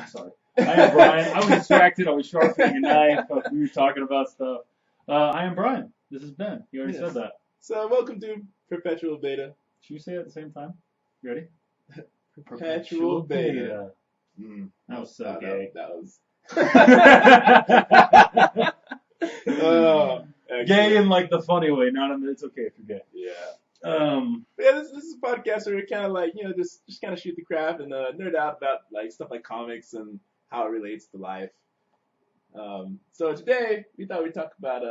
Sorry. I am Bryan. I was distracted. I was sharpening a knife. We were talking about stuff. I am Bryan. This is Ben. You already said Yes. that. So welcome to Perpetual Beta. Should we say it at the same time? You ready? Perpetual Beta. That was so No, gay. That was. Gay in like the funny way, not in the it's okay if you're gay. Yeah. Um, But yeah, this is a podcast where we kind of like just kind of shoot the crap and nerd out about like stuff like comics and how it relates to life. So today we thought we'd talk about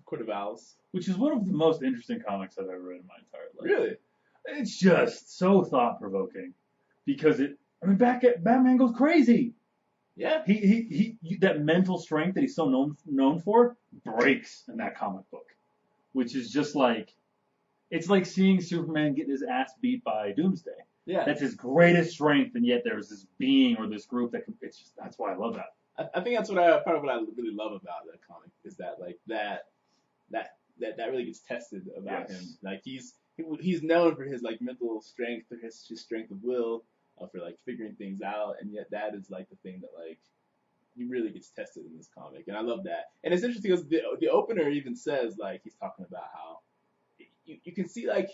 Court of Owls. which is one of the most interesting comics I've ever read in my entire life. Really? It's just so thought provoking because Batman goes crazy. Yeah. He that mental strength that he's so known for breaks in that comic book, which is just like it's like seeing Superman get his ass beat by Doomsday. Yeah. That's his greatest strength, and yet there's this being or this group that it's just that's why I love that. I think that's part of what I really love about the comic is that like that really gets tested about him. Like he's known for his like mental strength, for his strength of will, for like figuring things out, and yet that is like the thing that like he really gets tested in this comic, and I love that. And it's interesting because the opener even says like he's talking about how you can see like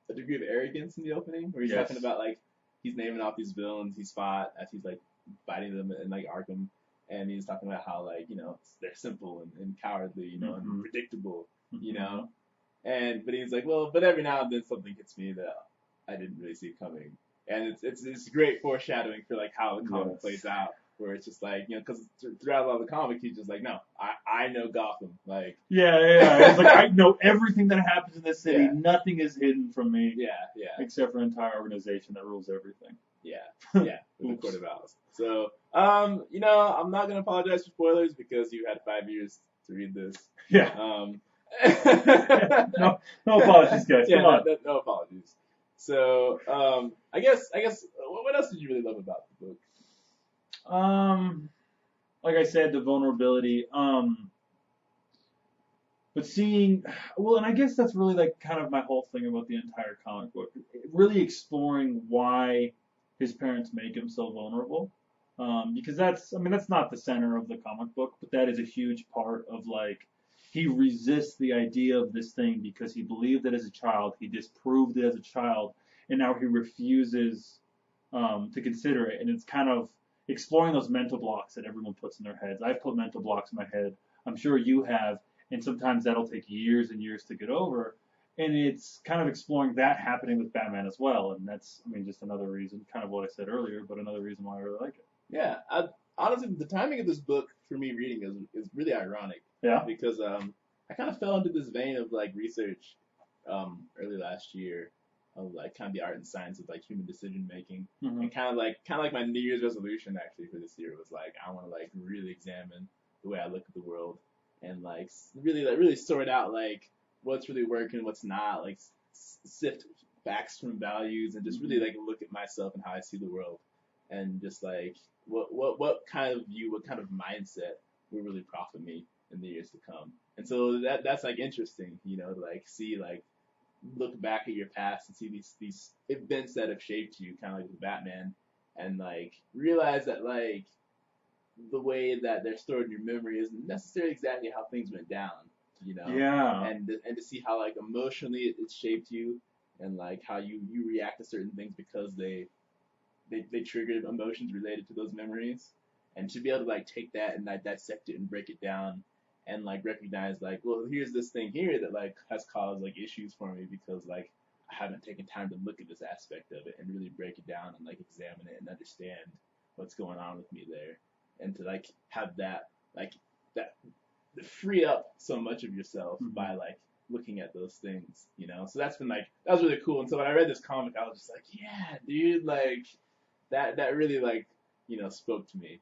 a degree of arrogance in the opening where he's talking about like he's naming off these villains he's fought as he's like fighting them in like Arkham. And he's talking about how, like, they're simple and cowardly, and predictable, but he's like, well, but every now and then something hits me that I didn't really see coming. And it's great foreshadowing for, like, how the comic plays out, where it's just like, because throughout a lot of the comic, he's just like, no, I know Gotham. Like, It's like, I know everything that happens in this city. Yeah. Nothing is hidden from me. Yeah. Except for an entire organization that rules everything. Yeah, with the Court of Owls. So, I'm not going to apologize for spoilers because you had 5 years to read this. Yeah. No apologies, guys. Come on. No apologies. So, I guess, what else did you really love about the book? Like I said, the vulnerability. But seeing, and I guess that's really like kind of my whole thing about the entire comic book. Really exploring why his parents make him so vulnerable. Because that's not the center of the comic book, but that is a huge part of like, he resists the idea of this thing because he believed it as a child, he disproved it as a child, and now he refuses to consider it. And it's kind of exploring those mental blocks that everyone puts in their heads. I've put mental blocks in my head. I'm sure you have. And sometimes that'll take years and years to get over. And it's kind of exploring that happening with Batman as well. And that's, just another reason, kind of what I said earlier, but another reason why I really like it. Yeah. Honestly, the timing of this book for me reading is really ironic. Yeah. Because I kind of fell into this vein of like research early last year of like kind of the art and science of like human decision making. Mm-hmm. And kind of like my New Year's resolution actually for this year was like I want to like really examine the way I look at the world. And like really sort out like what's really working, what's not, like sift facts from values, and just really like look at myself and how I see the world, and just like what kind of view, what kind of mindset will really profit me in the years to come. And so that's like interesting, to like see like look back at your past and see these events that have shaped you, kind of like with Batman, and like realize that like the way that they're stored in your memory isn't necessarily exactly how things went down, Yeah. And to see how like emotionally it shaped you, and like how you react to certain things because they triggered emotions related to those memories, and to be able to like take that and like dissect it and break it down, and like recognize like, well, here's this thing here that like has caused like issues for me because like I haven't taken time to look at this aspect of it and really break it down and like examine it and understand what's going on with me there. And to like have that free up so much of yourself by like looking at those things, So that's been like that was really cool. And so when I read this comic, I was just like, yeah, dude, like that really like spoke to me.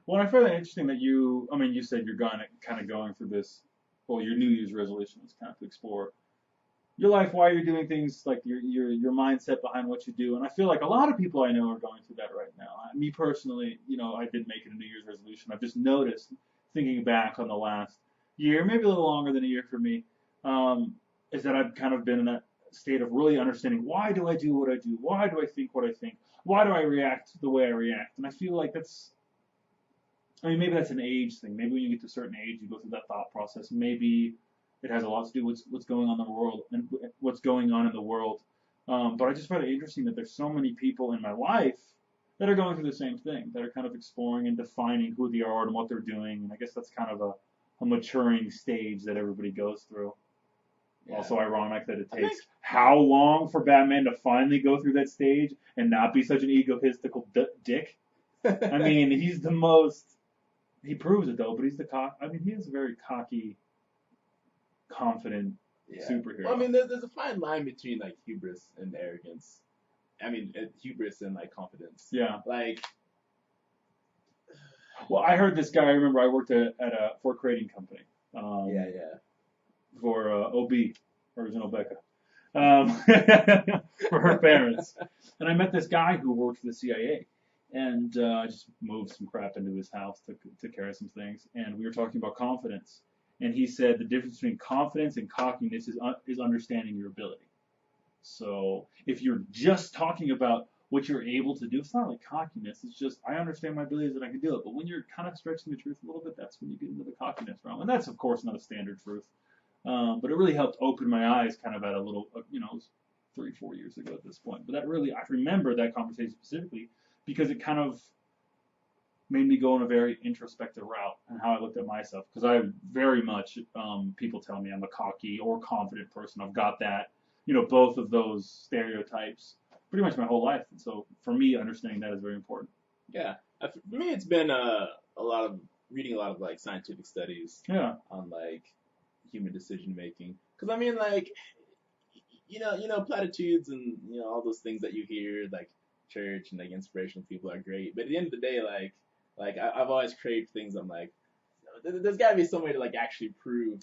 Well, I find it interesting that you said you're kind of going through this. Well, your New Year's resolution is kind of to explore your life, why you're doing things, like your mindset behind what you do. And I feel like a lot of people I know are going through that right now. Me personally, I didn't make it a New Year's resolution. I've just noticed, thinking back on the last year, maybe a little longer than a year for me, is that I've kind of been in that state of really understanding why do I do what I do? Why do I think what I think? Why do I react the way I react? And I feel like I mean, maybe that's an age thing. Maybe when you get to a certain age, you go through that thought process. Maybe it has a lot to do with what's going on in the world and what's going on in the world. But I just find it interesting that there's so many people in my life that are going through the same thing, that are kind of exploring and defining who they are and what they're doing. And I guess that's kind of a maturing stage that everybody goes through. Yeah. Also ironic that it takes how long for Batman to finally go through that stage and not be such an egotistical dick. I mean, he's the most. He proves it though, but he's he is a very cocky, confident superhero. Well, I mean, there's a fine line between like hubris and arrogance. I mean, hubris and like confidence. Yeah. Like. Well, I heard this guy. I remember I worked at a Ford Crating company. For OB, original Becca, for her parents, and I met this guy who worked for the CIA. And I just moved some crap into his house to carry some things. And we were talking about confidence. And he said the difference between confidence and cockiness is understanding your ability. So if you're just talking about what you're able to do, it's not like cockiness. It's just, I understand my abilities that I can do it. But when you're kind of stretching the truth a little bit, that's when you get into the cockiness realm. And that's, of course, not a standard truth. But it really helped open my eyes kind of at a little, it was 3-4 years ago at this point. But that really, I remember that conversation specifically, because it kind of made me go on a very introspective route and how I looked at myself. Because I very much, people tell me I'm a cocky or confident person. I've got that, both of those stereotypes pretty much my whole life. And so for me, understanding that is very important. Yeah. For me, it's been reading a lot of like scientific studies on like human decision making. Because I mean, like, platitudes and, all those things that you hear, like, church and like inspirational people are great, but at the end of the day, I've always craved things. I'm like, there's got to be some way to like actually prove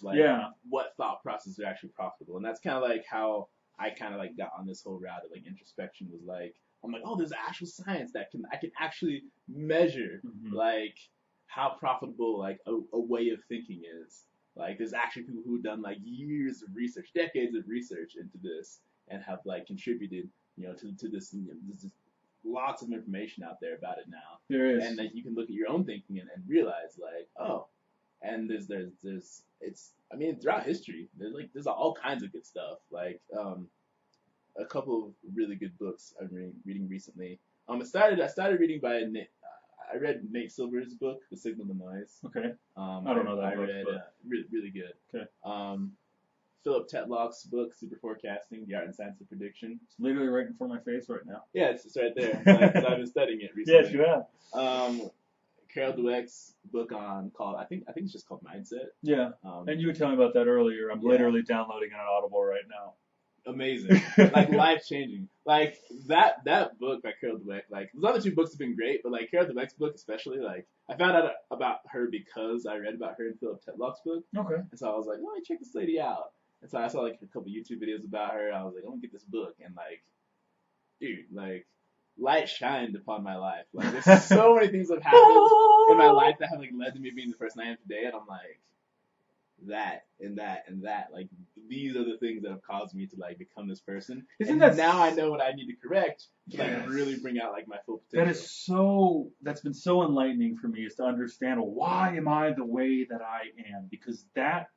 what thought processes are actually profitable, and that's kind of like how I kind of like got on this whole route of like introspection. Was like, I'm like, oh, there's actual science that I can actually measure like how profitable like a way of thinking is. Like, there's actually people who've done like years of research, decades of research into this, and have like contributed, to this. This lots of information out there about it now. There is. And like you can look at your own thinking and realize like, oh, and there's throughout history, there's all kinds of good stuff. Like a couple of really good books I've been reading recently. I started reading I read Nate Silver's book, The Signal to Noise. Okay. I don't know that book. I read really good. Okay. Philip Tetlock's book, Super Forecasting, The Art and Science of Prediction. It's literally right in front of my face right now. Yeah, it's right there. Because I've been studying it recently. Yes, you have. Carol Dweck's book called I think it's just called Mindset. Yeah. And you were telling me about that earlier. I'm literally downloading it on Audible right now. Amazing. Like life changing. Like that book by Carol Dweck, like those other two books have been great, but like Carol Dweck's book especially, like I found out about her because I read about her in Philip Tetlock's book. Okay. And so I was like, let me check this lady out. And so I saw like a couple YouTube videos about her. I was like, I'm gonna get this book, and like, dude, like, light shined upon my life. Like, there's so many things that have happened in my life that have like led to me being the person I am today, and I'm like, that and that and that. Like, these are the things that have caused me to like become this person. Now I know what I need to correct to like really bring out like my full potential. That's been so enlightening for me, is to understand, why am I the way that I am? Because that,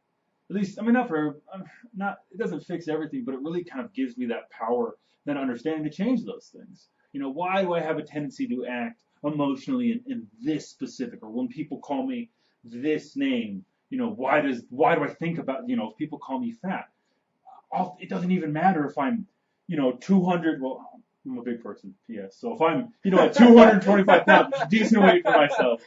at least, I mean, it doesn't fix everything, but it really kind of gives me that power, that understanding to change those things. Why do I have a tendency to act emotionally in this specific, or when people call me this name, why do I think about, if people call me fat, it doesn't even matter if I'm, 200, well, I'm a big person, P.S. So if I'm, at 225 pounds, decent weight for myself,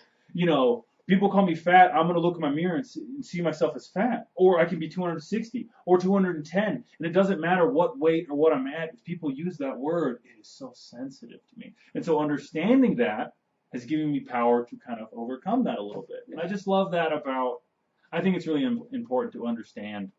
people call me fat, I'm going to look in my mirror and see myself as fat. Or I can be 260 or 210. And it doesn't matter what weight or what I'm at. If people use that word, it is so sensitive to me. And so understanding that has given me power to kind of overcome that a little bit. And I just love that I think it's really important to understand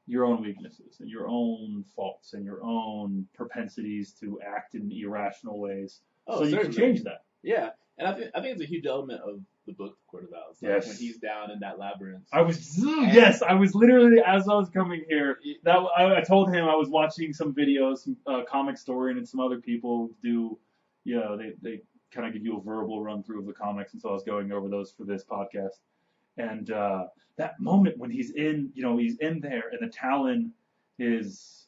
your own weaknesses and your own faults and your own propensities to act in irrational ways. So you can change that. Yeah. And I think it's a huge element of the book, The Court of Owls. Like Yes. when he's down in that labyrinth. I was literally, as I was coming here, I told him I was watching some videos, some Comic Story, and some other people do, they kind of give you a verbal run through of the comics, and so I was going over those for this podcast. And that moment when he's in there, and the Talon is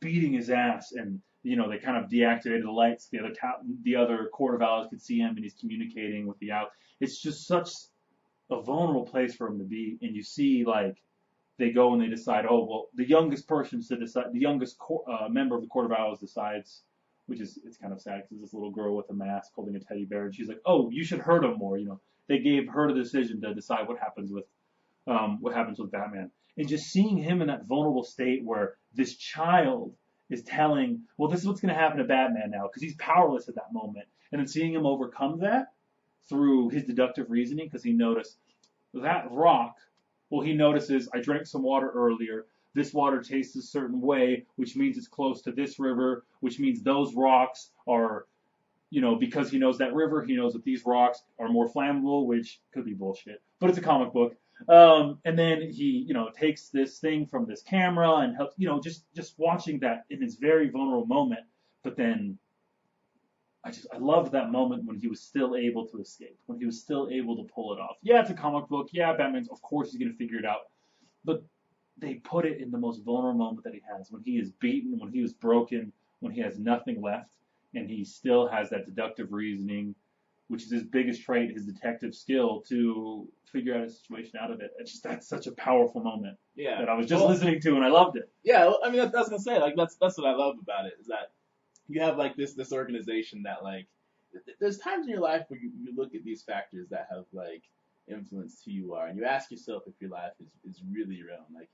beating his ass, and they kind of deactivated the lights. The other Court of Owls could see him, and he's communicating with the owl. It's just such a vulnerable place for him to be, and you see like they go and they decide, oh well, the youngest person to decide, the youngest member of the Court of Owls decides, which is it's kind of sad because this little girl with a mask holding a teddy bear, and she's like, oh, you should hurt him more. They gave her the decision to decide what happens with Batman, and just seeing him in that vulnerable state where this child is telling, well, this is what's going to happen to Batman now because he's powerless at that moment, and then seeing him overcome that through his deductive reasoning because he noticed that rock. Well, he notices I drank some water earlier. This water tastes a certain way, which means it's close to this river, which means those rocks are, because he knows that river, he knows that these rocks are more flammable, which could be bullshit, but it's a comic book. And then he, takes this thing from this camera and helps, just watching that in his very vulnerable moment. But then I loved that moment when he was still able to escape, when he was still able to pull it off. Yeah, it's a comic book. Yeah, Batman's, of course, he's going to figure it out. But they put it in the most vulnerable moment that he has, when he is beaten, when he is broken, when he has nothing left, and he still has that deductive reasoning, which is his biggest trait, his detective skill, to figure out a situation out of it. That's such a powerful moment that I was just listening to, and I loved it. Yeah, I mean, that's going to say, like, that's what I love about it, is that you have like this organization that like there's times in your life where you look at these factors that have like influenced who you are, and you ask yourself if your life is really your own. Like,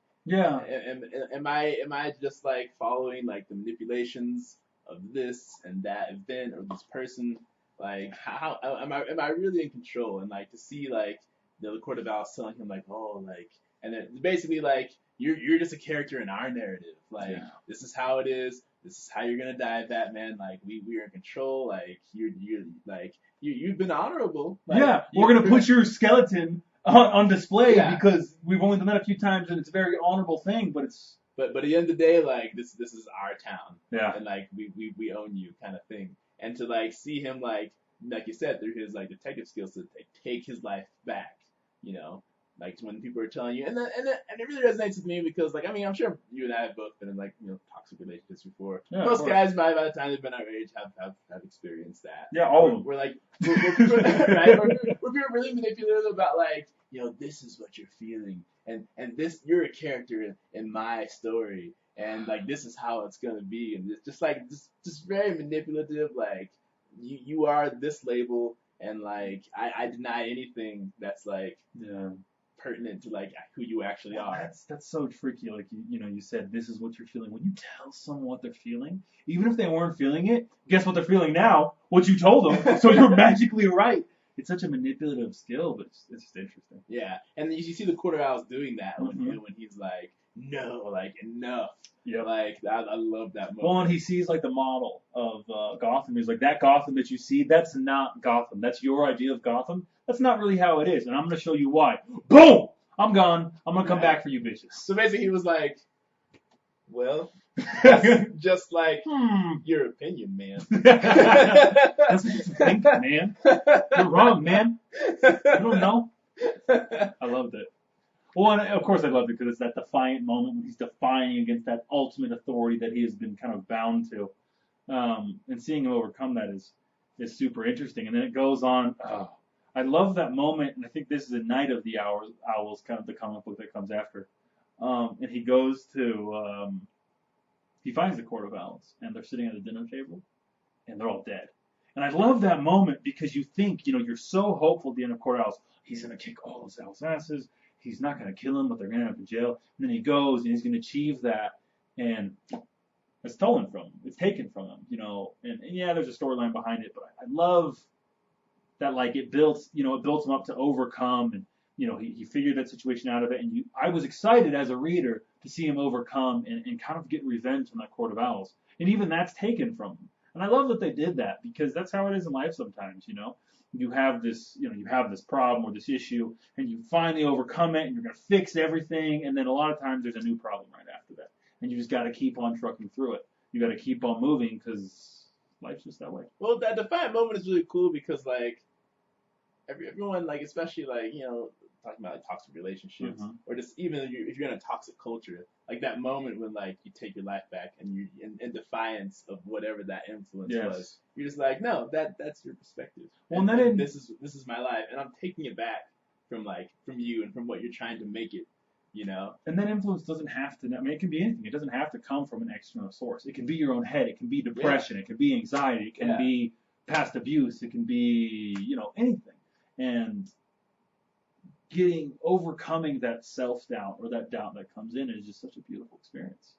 am I just like following like the manipulations of this and that event or this person? Like, how am I really in control? And like to see like the Court of Owls telling him like, oh, like, and then basically like you're just a character in our narrative. Like, this is how it is. This is how you're gonna die, Batman. Like we are in control. Like you've been honorable. Like, we're gonna put your skeleton on display because we've only done that a few times, and it's a very honorable thing. But at the end of the day, like this is our town. Yeah. And like we own you, kind of thing. And to like see him like you said through his like detective skills to take his life back. Like when people are telling you, and it really resonates with me because, like, I mean, I'm sure you and I have both been in like toxic relationships before. Yeah, most guys by the time they've been our age have experienced that. Yeah, all of them. We're like we're really manipulative about like this is what you're feeling, and this you're a character in my story, and like this is how it's gonna be, and it's just like just very manipulative. Like you are this label, and like I deny anything that's like pertinent to like who you actually are. That's so tricky. Like you said, this is what you're feeling. When you tell someone what they're feeling, even if they weren't feeling it, guess what they're feeling now? What you told them. So you're magically right. It's such a manipulative skill, but it's just interesting. Yeah, and you see the Court of Owls doing that when he's like, no, like enough. Yeah. Like I love that moment. Well, and he sees like the model of Gotham. He's like, that Gotham that you see, that's not Gotham. That's your idea of Gotham. That's not really how it is, and I'm gonna show you why. Boom! I'm gone. I'm gonna come back for you bitches. So basically, he was like, well, just like your opinion, man. That's what you think, man. You're wrong, man. You don't know. I loved it. Well, and of course I loved it because it's that defiant moment when he's defying against that ultimate authority that he has been kind of bound to. And seeing him overcome that is super interesting. And then it goes on. I love that moment, and I think this is a Night of the Owls, kind of the comic book that comes after. And he goes to, he finds the Court of Owls, and they're sitting at a dinner table, and they're all dead. And I love that moment because you think, you're so hopeful at the end of Court of Owls, he's going to kick all those owls' asses, he's not going to kill him, but they're going to end up in jail. And then he goes, and he's going to achieve that, and it's stolen from him. It's taken from him, And yeah, there's a storyline behind it, but I love that, like, it builds him up to overcome, and he figured that situation out of it, and I was excited as a reader to see him overcome and kind of get revenge on that Court of Owls, and even that's taken from him. And I love that they did that because that's how it is in life sometimes, you know. You have this, you have this problem or this issue, and you finally overcome it, and you're gonna fix everything, and then a lot of times there's a new problem right after that, and you just got to keep on trucking through it. You got to keep on moving because life's just that way. Well, that defiant moment is really cool because like everyone like especially like talking about like toxic relationships or just even if you're in a toxic culture, like that moment when like you take your life back and you in defiance of whatever that influence was, you're just like, no, that's your perspective. Well, and this is my life, and I'm taking it back from you and from what you're trying to make it. And that influence doesn't have to, I mean, it can be anything. It doesn't have to come from an external source. It can be your own head. It can be depression. It can be anxiety. It can be past abuse. It can be, anything. And overcoming that self-doubt or that doubt that comes in is just such a beautiful experience.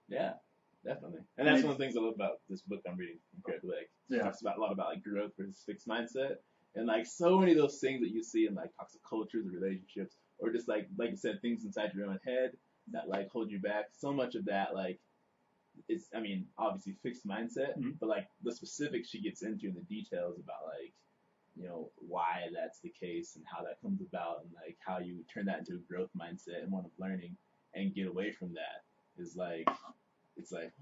Yeah, definitely. And that's one of the things I love about this book I'm reading. It talks about a lot about like growth versus fixed mindset. And like so many of those things that you see in like toxic cultures or relationships, or just like you said, things inside your own head that like hold you back. So much of that like it's, I mean, obviously fixed mindset, but like the specifics she gets into and the details about like why that's the case and how that comes about and like how you turn that into a growth mindset and one of learning and get away from that is like it's like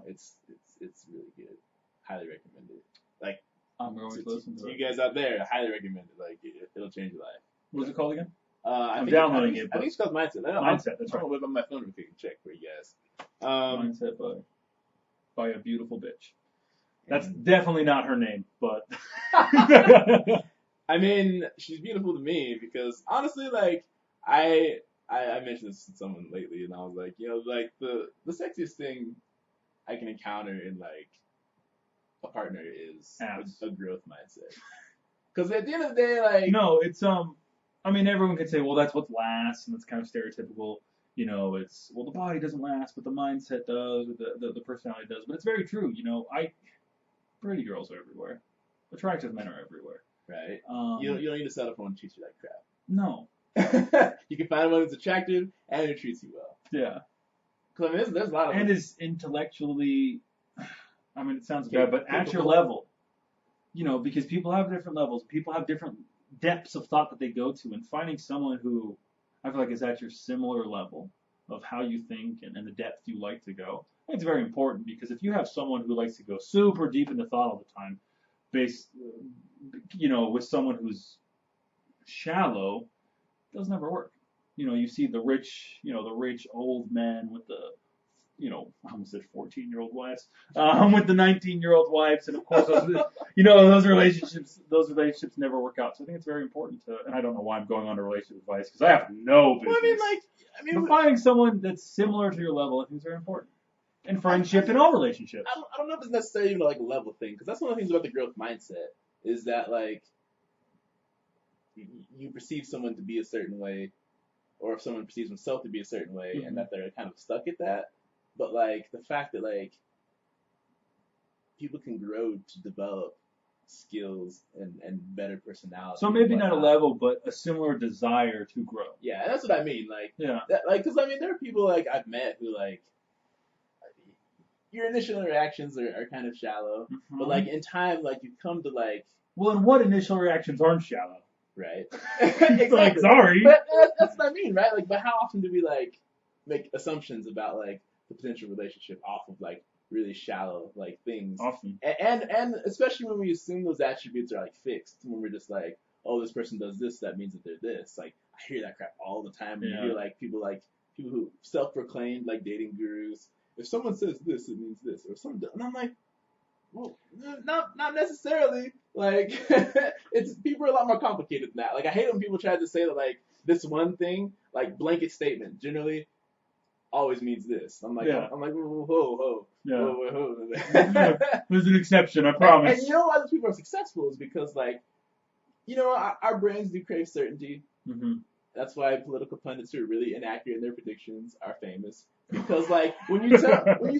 it's really good. Highly recommend it. Like I'm going to listen to you guys out there, I highly recommend it. Like it'll change your life. What's it called again? I'm downloading it. I think it's called Mindset. Mindset, that's right. I'm gonna whip up my phone real quick and check for you guys. Mindset by a beautiful bitch. That's definitely not her name, but I mean, she's beautiful to me because honestly, like I mentioned this to someone lately, and I was like, like the sexiest thing I can encounter in like a partner is a growth mindset. Because at the end of the day, like no, it's I mean, everyone could say, well, that's what lasts, and that's kind of stereotypical. It's well, the body doesn't last, but the mindset does, or the personality does. But it's very true. Pretty girls are everywhere. Attractive men are everywhere. Right. You don't need to settle for one who treats you like crap. No. You can find one that's attractive and who treats you well. Yeah. Because I mean, there's a lot of and is intellectually. I mean, it sounds bad, but at your level. Because people have different levels. People have different depths of thought that they go to, and finding someone who I feel like is at your similar level of how you think and the depth you like to go. I think it's very important because if you have someone who likes to go super deep into thought all the time, with someone who's shallow, it doesn't ever work. You see the rich old men with the, I almost said 14-year-old wives, with the 19-year-old wives, and of course, those relationships never work out. So I think it's very important to, and I don't know why I'm going on to relationship advice because I have no business. But finding someone that's similar to your level, I think is very important. And friendship in all relationships. I don't know if it's necessarily even like a level thing, because that's one of the things about the growth mindset is that like you perceive someone to be a certain way, or if someone perceives himself to be a certain way, and that they're kind of stuck at that. But like the fact that like people can grow to develop skills and better personality. So maybe not a level, but a similar desire to grow. Yeah, and that's what I mean. Like, because I mean, there are people like I've met who like your initial interactions are kind of shallow, but like in time, like you come to like. Well, and what initial reactions aren't shallow? Right. Exactly. Like, sorry. But that's what I mean, right? Like, but how often do we like make assumptions about like the potential relationship off of like really shallow like things? Often. And especially when we assume those attributes are like fixed, when we're just like, oh, this person does this, that means that they're this. Like, I hear that crap all the time. You hear like people who self-proclaimed like dating gurus. If someone says this, it means this, or something. And I'm like, well, not necessarily. Like, people are a lot more complicated than that. Like, I hate when people try to say that like this one thing, like blanket statement, generally always means this. I'm like, whoa. There's an exception, I promise. And you know why those people are successful is because like, our brains do crave certainty. Mm-hmm. That's why political pundits who are really inaccurate in their predictions are famous. Because like when you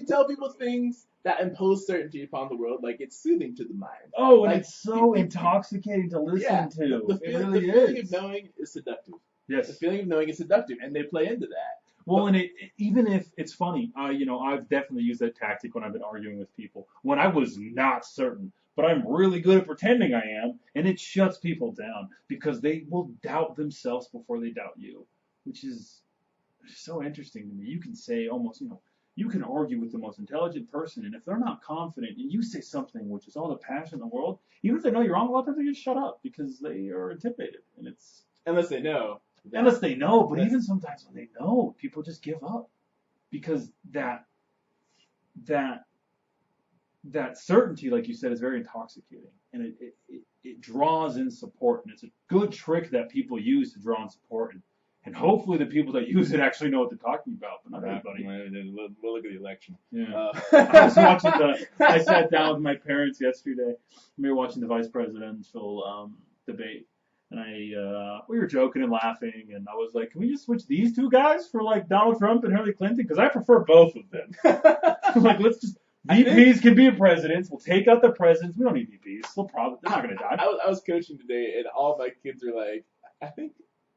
tell people things that impose certainty upon the world, like it's soothing to the mind. Oh, and like, it's so intoxicating to listen to. The feeling of knowing is seductive. Yes. The feeling of knowing is seductive, and they play into that. Well, and even if it's funny, I've definitely used that tactic when I've been arguing with people when I was not certain, but I'm really good at pretending I am, and it shuts people down because they will doubt themselves before they doubt you, which is so interesting to me. You can say almost, you can argue with the most intelligent person, and if they're not confident, and you say something which is all the passion in the world, even if they know you're wrong, a lot of times they just shut up because they are intimidated, and it's unless they know. unless they know. But even sometimes when they know, people just give up because that that certainty, like you said, is very intoxicating, and it draws in support, and it's a good trick that people use to draw in support, and hopefully the people that use it actually know what they're talking about, but not everybody. We'll look at the election. Yeah. I was watching I sat down with my parents yesterday. We were watching the vice presidential debate, and we were joking and laughing, and I was like, can we just switch these two guys for like Donald Trump and Hillary Clinton? Because I prefer both of them. Like, let's just VPs can be presidents. We'll take out the presidents. We don't need VPs. They're not gonna die. I was coaching today, and all my kids were like, I think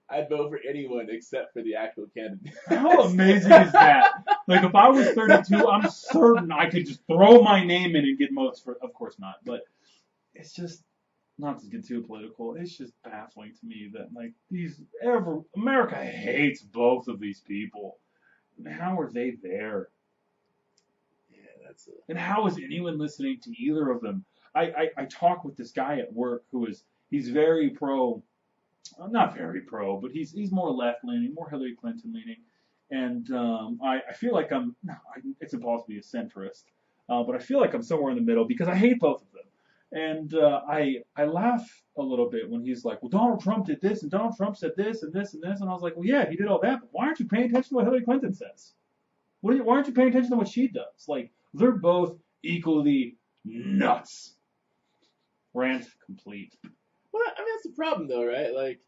I'd vote for anyone except for the actual candidate. How amazing is that? Like, if I was 32, I'm certain I could just throw my name in and get votes for. Of course not, but it's just not to get too political. It's just baffling to me that like America hates both of these people. How are they there? Yeah, that's it. And how is anyone listening to either of them? I talk with this guy at work he's very pro. Not very pro, but he's more left leaning, more Hillary Clinton leaning, and I feel like it's impossible to be a centrist, but I feel like I'm somewhere in the middle because I hate both of them, and I laugh a little bit when he's like, well, Donald Trump did this, and Donald Trump said this, and this, and this, and I was like, well, yeah, he did all that, but why aren't you paying attention to what Hillary Clinton says? Why aren't you paying attention to what she does? Like, they're both equally nuts. Rant complete. Well, I mean, that's the problem, though, right? Like,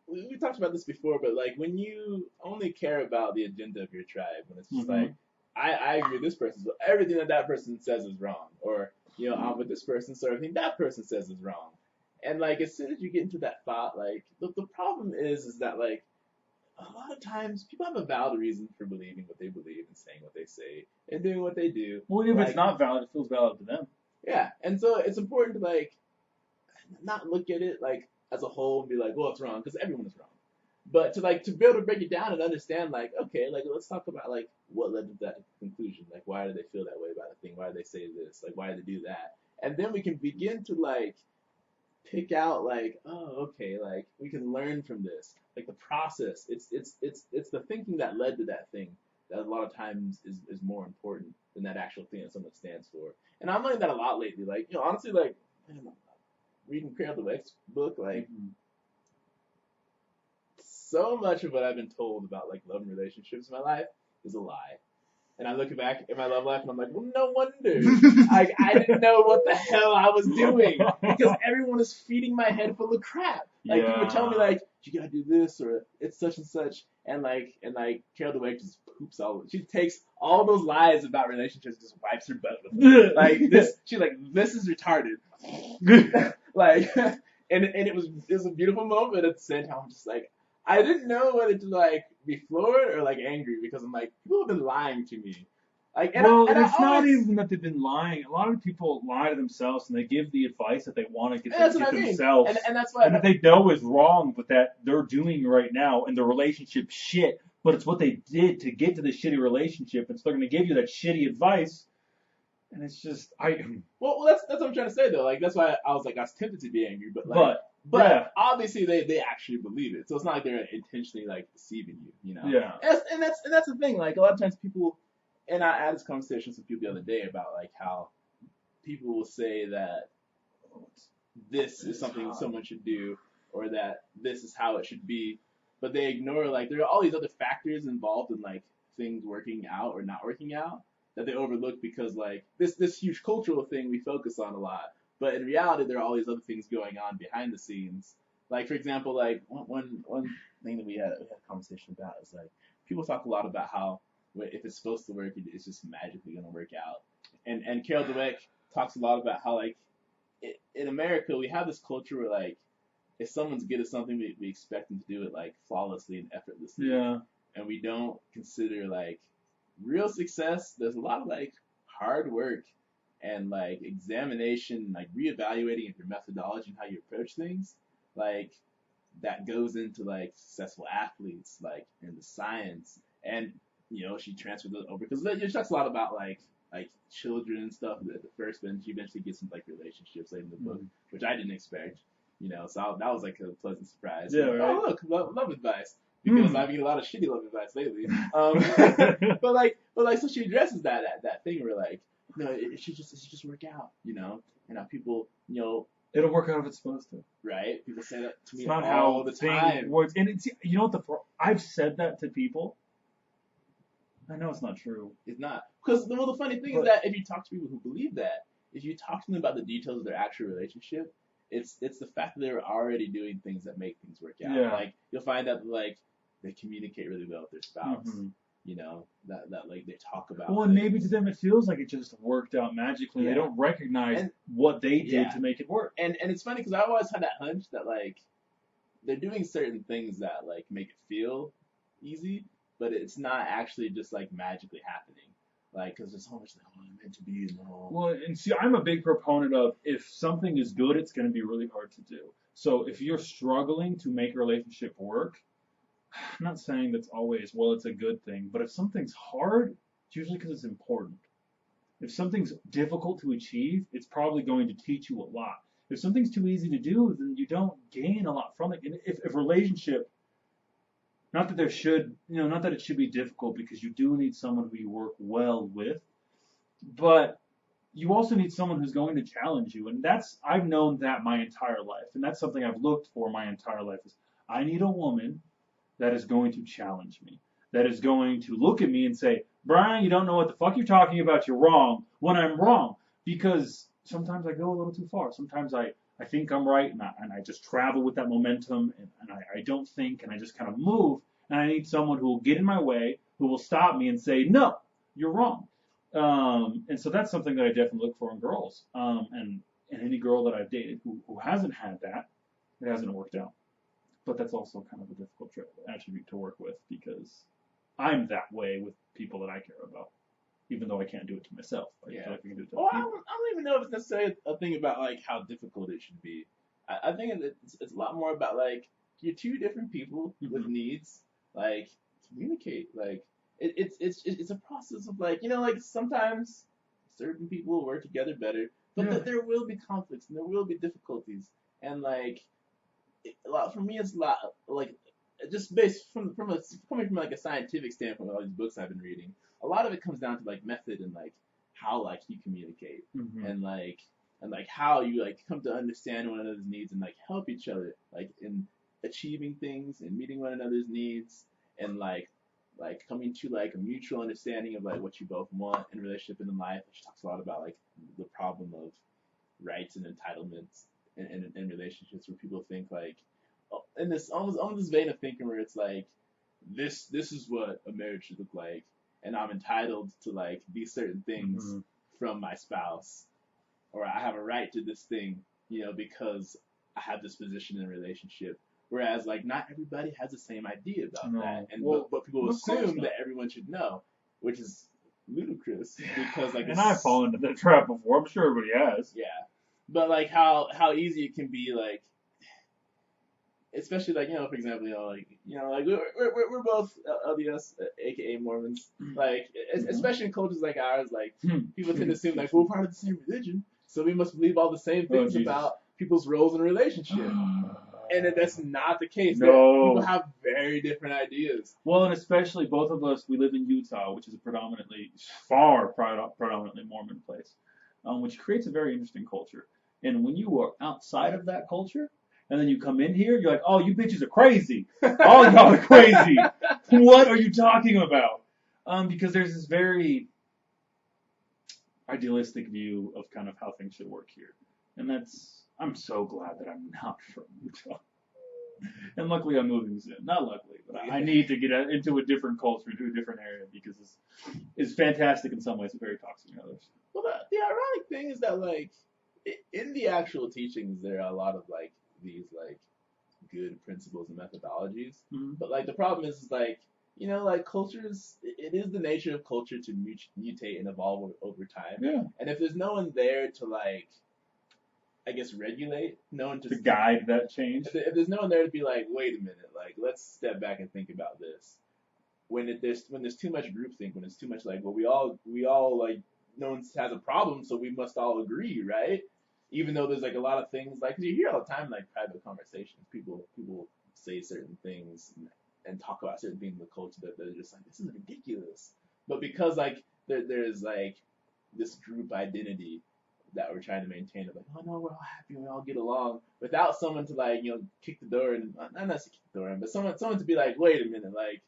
we talked about this before, but, like, when you only care about the agenda of your tribe, when it's just like, I agree with this person, so everything that person says is wrong. Or, I'm with this person, so everything that person says is wrong. And, like, as soon as you get into that thought, like, the problem is that, like, a lot of times people have a valid reason for believing what they believe and saying what they say and doing what they do. Well, if it's not valid, it feels valid to them. Yeah, and so it's important to, like, not look at it like as a whole and be like, well, it's wrong because everyone is wrong, but to be able to break it down and understand, like, okay, like, let's talk about like what led to that conclusion, like why do they feel that way about a thing, why do they say this, like why do they do that, and then we can begin to like pick out like, oh, okay, like we can learn from this, like the process. It's the thinking that led to that thing that a lot of times is more important than that actual thing that someone stands for. And I'm learning that a lot lately. Like, honestly, like, reading Cradle to Wex's book, like, so much of what I've been told about, like, love and relationships in my life is a lie. And I look back at my love life and I'm like, well, no wonder. I didn't know what the hell I was doing because everyone is feeding my head full of crap. Like, you would tell me, like, you gotta do this or it's such and such. And Carol Dweck just poops all of it. She takes all those lies about relationships and just wipes her butt with them. Like, she's like, this is retarded. Like, and it was a beautiful moment. At the same time, I'm just like, I didn't know whether to like be floored or like angry because I'm like, people have been lying to me. Like, it's not even that they've been lying. A lot of people lie to themselves and they give the advice that they want to get themselves, and that's why that they know is wrong, but that they're doing right now, and the relationship shit. But it's what they did to get to the shitty relationship, and so they're going to give you that shitty advice. And it's just Well, that's what I'm trying to say though. Like, that's why I was tempted to be angry, but obviously they actually believe it. So it's not like they're intentionally like deceiving you, Yeah. And that's the thing. Like, a lot of times people, and I had this conversation with some people the other day about like how people will say that this is something someone should do or that this is how it should be, but they ignore like there are all these other factors involved in like things working out or not working out that they overlook because like this huge cultural thing we focus on a lot, but in reality there are all these other things going on behind the scenes. Like, for example, like one thing that we had a conversation about is like people talk a lot about how if it's supposed to work, it's just magically gonna work out. And Carol Dweck talks a lot about how like in America we have this culture where like if someone's good at something, we expect them to do it like flawlessly and effortlessly. Yeah. and we don't consider like real success. There's a lot of like hard work and like examination, like reevaluating of your methodology and how you approach things, like that goes into like successful athletes, like in the science. And she transferred it over because she talks a lot about like children and stuff at the first, but then she eventually gets into like relationships like in the book, which I didn't expect. So that was like a pleasant surprise. Yeah, Like, right. oh look, love advice. Because I've been getting a lot of shitty love advice lately. But so she addresses that thing where like, no, it should just work out, and how people, It'll work out if it's supposed to. right? People say that to me It's not all how the thing time. works. And it's, you know what I've said that to people. I know it's not true. It's not. Because the funny thing is that if you talk to people who believe that, if you talk to them about the details of their actual relationship, it's the fact that they're already doing things that make things work out. Yeah. Like you'll find that like they communicate really well with their spouse. Mm-hmm. That like they talk about. Well, and maybe to them it feels like it just worked out magically. Yeah. They don't recognize what they did to make it work. And it's funny because I always had that hunch that like they're doing certain things that like make it feel easy, but it's not actually just like magically happening. Like, because there's so much like, oh, I'm meant to be and all. Well, and see, I'm a big proponent of if something is good, it's going to be really hard to do. So if you're struggling to make a relationship work, I'm not saying that's always, well, it's a good thing, but if something's hard, it's usually because it's important. If something's difficult to achieve, it's probably going to teach you a lot. If something's too easy to do, then you don't gain a lot from it. And if relationship, not that it should be difficult because you do need someone who you work well with, but you also need someone who's going to challenge you. And I've known that my entire life. And that's something I've looked for my entire life is I need a woman that is going to challenge me, that is going to look at me and say, Bryan, you don't know what the fuck you're talking about. You're wrong when I'm wrong. Because sometimes I go a little too far. Sometimes I think I'm right and I just travel with that momentum and I don't think and I just kind of move. And I need someone who will get in my way, who will stop me and say, no, you're wrong. And so that's something that I definitely look for in girls. And any girl that I've dated who hasn't had that, it hasn't worked out. But that's also kind of a difficult attribute to work with because I'm that way with people that I care about, even though I can't do it to myself. I feel like I can do it to Well, other I people. don't even know if it's necessarily a thing about like how difficult it should be. I think it's a lot more about like you're two different people with needs. Like communicate. Like it's a process of like like sometimes certain people will work together better, but there will be conflicts and there will be difficulties and like. A lot for me, it's a lot like just based coming from like a scientific standpoint. All these books I've been reading, a lot of it comes down to like method and like how like you communicate and like how you like come to understand one another's needs and like help each other like in achieving things and meeting one another's needs and like coming to like a mutual understanding of like what you both want in a relationship and in life. She talks a lot about like the problem of rights and entitlements. In relationships where people think like in this almost this vein of thinking where it's like this is what a marriage should look like and I'm entitled to like these certain things from my spouse or I have a right to this thing because I have this position in a relationship whereas like not everybody has the same idea about that and but people assume that everyone should know which is ludicrous because like and I've fallen into that trap before. I'm sure everybody has. Yeah. But like how easy it can be, like, especially like for example, like we're both LDS, aka Mormons, like especially in cultures like ours, like people tend to assume like we're part of the same religion, so we must believe all the same things about people's roles in a relationship, and that's not the case. No. People have very different ideas. Well, and especially both of us, we live in Utah, which is a predominantly Mormon place, which creates a very interesting culture. And when you are outside of that culture, and then you come in here, you're like, oh, you bitches are crazy. All y'all are crazy. What are you talking about? Because there's this very idealistic view of kind of how things should work here. And I'm so glad that I'm not from Utah. And luckily I'm moving soon. Not luckily, but I need to get into a different culture, into a different area, because it's fantastic in some ways and very toxic in others. Well, the ironic thing is that, like, in the actual teachings, there are a lot of, like, these, like, good principles and methodologies. But, like, the problem is like, you know, like cultures, it is the nature of culture to mutate and evolve over time. Yeah. And if there's no one there to like, I guess, regulate, no one To guide that change. If there's no one there to be like, wait a minute, like let's step back and think about this. When there's too much groupthink, when it's too much like, well, we all like, no one has a problem, so we must all agree, right? Even though there's like a lot of things like, 'cause you hear all the time in, like private conversations, people say certain things and talk about certain things in the culture that they're just like, this is ridiculous. But because like there's like this group identity that we're trying to maintain of like, oh no, we're all happy, we all get along, without someone to like, you know, kick the door and not necessarily kick the door in, but someone to be like, wait a minute, like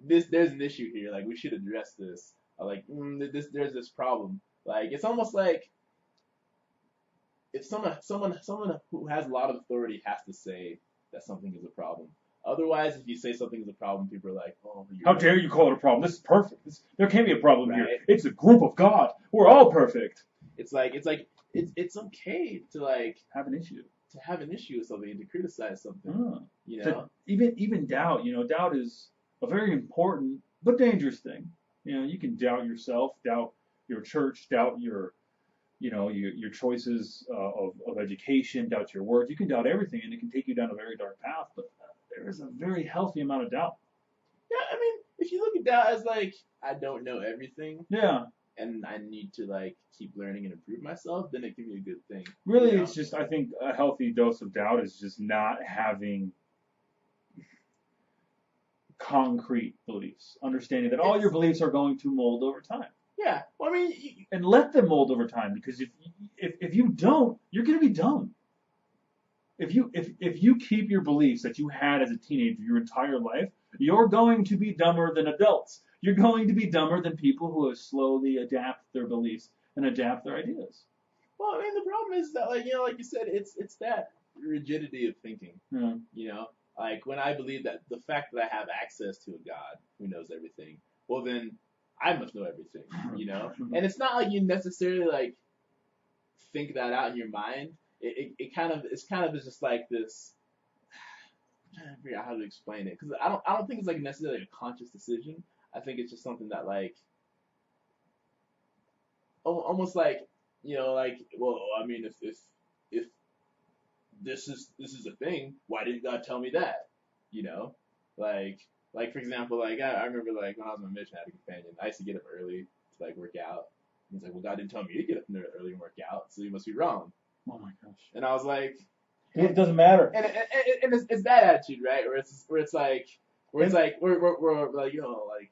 there's an issue here, like we should address this, or like there's this problem. Like it's almost like if someone who has a lot of authority has to say that something is a problem. Otherwise, if you say something is a problem, people are like, oh, how dare you call it a problem? This is perfect. There can't be a problem right? here. It's a group of God. We're all perfect. It's okay to like have an issue. To have an issue with something and to criticize something. You know? Even doubt. You know, doubt is a very important but dangerous thing. You know, you can doubt yourself, doubt your church, doubt your choices of education, doubt your words. You can doubt everything, and it can take you down a very dark path. But there is a very healthy amount of doubt. Yeah, I mean, if you look at doubt as like, I don't know everything. Yeah. And I need to like keep learning and improve myself, then it can be a good thing. Really, you know? It's just, I think a healthy dose of doubt is just not having concrete beliefs, understanding that all your beliefs are going to mold over time. Yeah, well, I mean, and let them mold over time, because if you don't, you're gonna be dumb. If you keep your beliefs that you had as a teenager your entire life, you're going to be dumber than adults. You're going to be dumber than people who have slowly adapt their beliefs and adapt their ideas. Well, I mean, the problem is that, like, you know, like you said, it's that rigidity of thinking. Yeah. You know, like when I believe that the fact that I have access to a God who knows everything, well then I must know everything. You know, and it's not like you necessarily like think that out in your mind. It's kind of just like this. I'm trying to figure out how to explain it, because I don't think it's like necessarily a conscious decision. I think it's just something that like almost like, you know, like, well, I mean, if this is a thing, why didn't God tell me that? You know, like for example, like I remember like when I was on a mission, I had a companion. I used to get up early to like work out. He's like, well, God didn't tell me to get up early and work out, so you must be wrong. Oh my gosh. And I was like, it doesn't matter. And it's that attitude, right? Where it's like we're like, you know, like,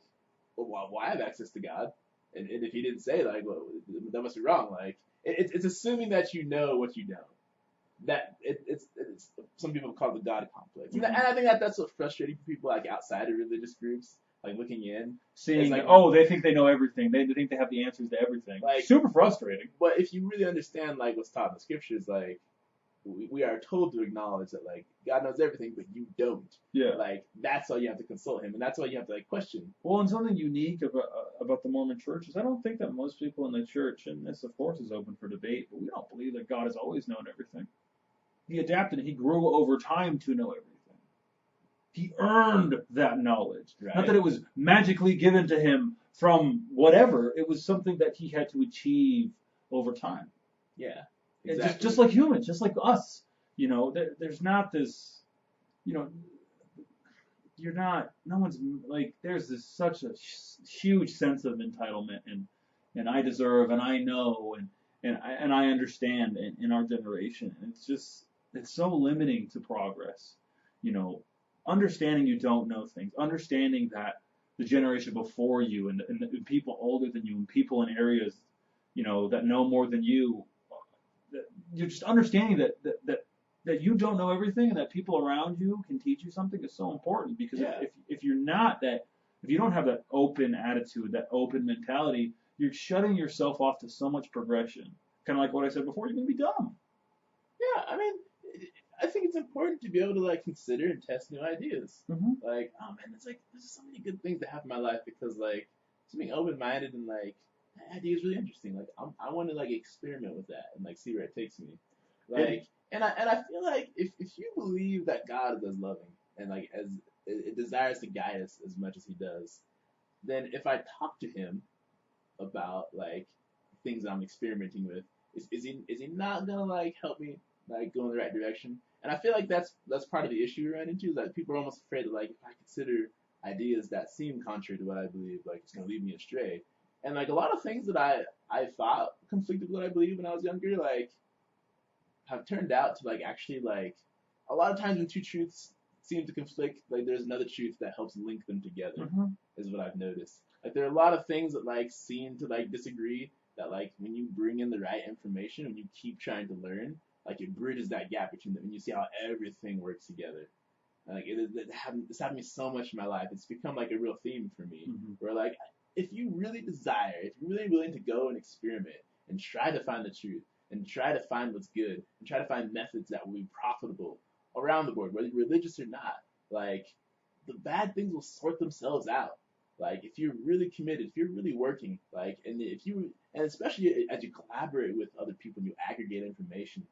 well, I have access to God, and if He didn't say, like, well, that must be wrong. Like it's assuming that you know what you don't. That it's some people call it the God complex, and I think that's what's frustrating for people like outside of religious groups, like looking in, seeing like, they think they know everything, they think they have the answers to everything. Like, super frustrating. But if you really understand like what's taught in the scriptures, like we are told to acknowledge that like God knows everything, but you don't. Yeah. Like that's why you have to consult Him, and that's why you have to like question. Well, and something unique about the Mormon Church is I don't think that most people in the church, and this of course is open for debate, but we don't believe that God has always known everything. He adapted. He grew over time to know everything. He earned that knowledge. Right. Not that it was magically given to him from whatever. It was something that he had to achieve over time. Yeah. Exactly. Just like humans, just like us. You know, there's not this, you know, no one's like, there's this such a huge sense of entitlement and I deserve and I know and I understand in our generation. And it's so limiting to progress. You know, understanding you don't know things, understanding that the generation before you and the people older than you and people in areas, you know, that know more than you, you're just understanding that you don't know everything and that people around you can teach you something is so important, because if you're not that, if you don't have that open attitude, that open mentality, you're shutting yourself off to so much progression. Kind of like what I said before, you're going to be dumb. Yeah, I mean, I think it's important to be able to like consider and test new ideas. Mm-hmm. Like, oh man, it's like there's so many good things that happen in my life because like just being open-minded and like that idea is really interesting. Like I want to like experiment with that and like see where it takes me. Like, and I feel like if you believe that God is as loving and like as it desires to guide us as much as he does, then if I talk to him about like things that I'm experimenting with, is he not gonna like help me like go in the right direction? And I feel like that's part of the issue we run into, is that people are almost afraid that like if I consider ideas that seem contrary to what I believe, like it's gonna lead me astray. And like a lot of things that I thought conflicted with what I believed when I was younger, like have turned out to like actually like a lot of times when two truths seem to conflict, like there's another truth that helps link them together, is what I've noticed. Like there are a lot of things that like seem to like disagree, that like when you bring in the right information, when you keep trying to learn, like it bridges that gap between them, and you see how everything works together. Like it's happened to me so much in my life. It's become like a real theme for me, where like if you really desire, if you're really willing to go and experiment and try to find the truth and try to find what's good and try to find methods that will be profitable around the board, whether you're religious or not, like the bad things will sort themselves out. Like if you're really committed, if you're really working, like and especially as you collaborate with other people and you aggregate information,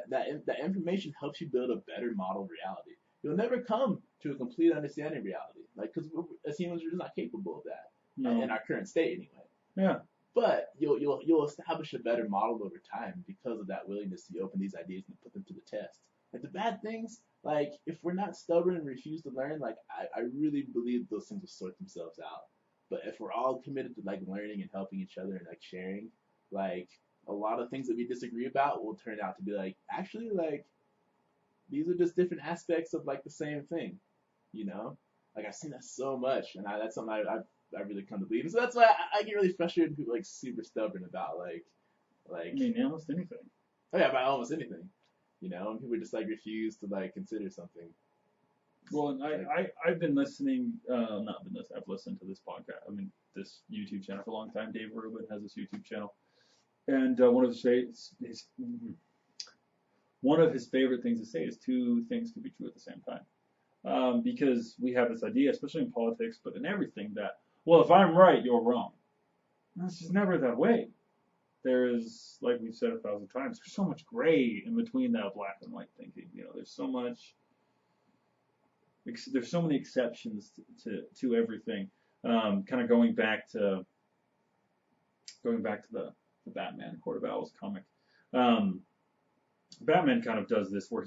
that information helps you build a better model of reality. You'll never come to a complete understanding of reality, like because as humans we're just not capable of that in our current state anyway. Yeah. But you'll establish a better model over time because of that willingness to open these ideas and put them to the test. Like the bad things, like if we're not stubborn and refuse to learn, like I really believe those things will sort themselves out. But if we're all committed to like learning and helping each other and like sharing, like a lot of things that we disagree about will turn out to be like actually like these are just different aspects of like the same thing, you know? Like I've seen that so much, and that's something I really come to believe. And so that's why I get really frustrated when people like super stubborn about like I mean almost anything. Oh yeah, about almost anything. You know, and people just like refuse to like consider something. Well, and I've been listening, not been listening, I've listened to this podcast, I mean, this YouTube channel for a long time. Dave Rubin has this YouTube channel. And one of his favorite things to say is two things can be true at the same time. Because we have this idea, especially in politics, but in everything, that, well, if I'm right, you're wrong. And it's just never that way. There is, like we've said 1,000 times, there's so much gray in between that black and white thinking. You know, there's so many exceptions to everything. Kind of going back to the Batman Court of Owls comic. Batman kind of does this where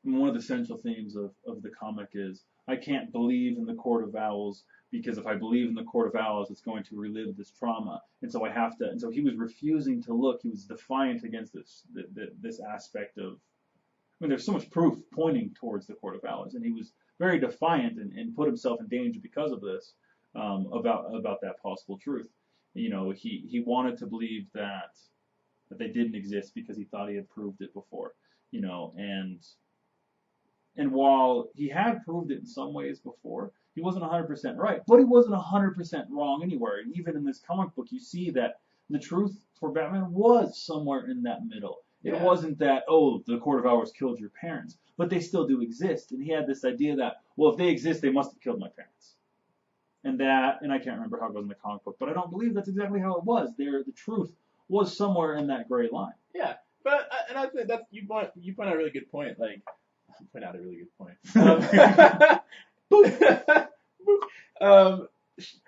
one of the central themes of the comic is, I can't believe in the Court of Owls because if I believe in the Court of Owls, it's going to relive this trauma. And so I have to, and so he was refusing to look, he was defiant against this aspect of, I mean, there's so much proof pointing towards the Court of Owls, and he was very defiant and put himself in danger because of this, about that possible truth. You know, he wanted to believe that they didn't exist because he thought he had proved it before, you know, and while he had proved it in some ways before, he wasn't 100% right, but he wasn't 100% wrong anywhere. And even in this comic book, you see that the truth for Batman was somewhere in that middle. It wasn't that, oh, the Court of Owls killed your parents, but they still do exist. And he had this idea that, well, if they exist, they must have killed my parents. And I can't remember how it goes in the comic book, but I don't believe that's exactly how it was. The truth was somewhere in that gray line. Yeah, but and I think that you point out a really good point. Like, point out a really good point.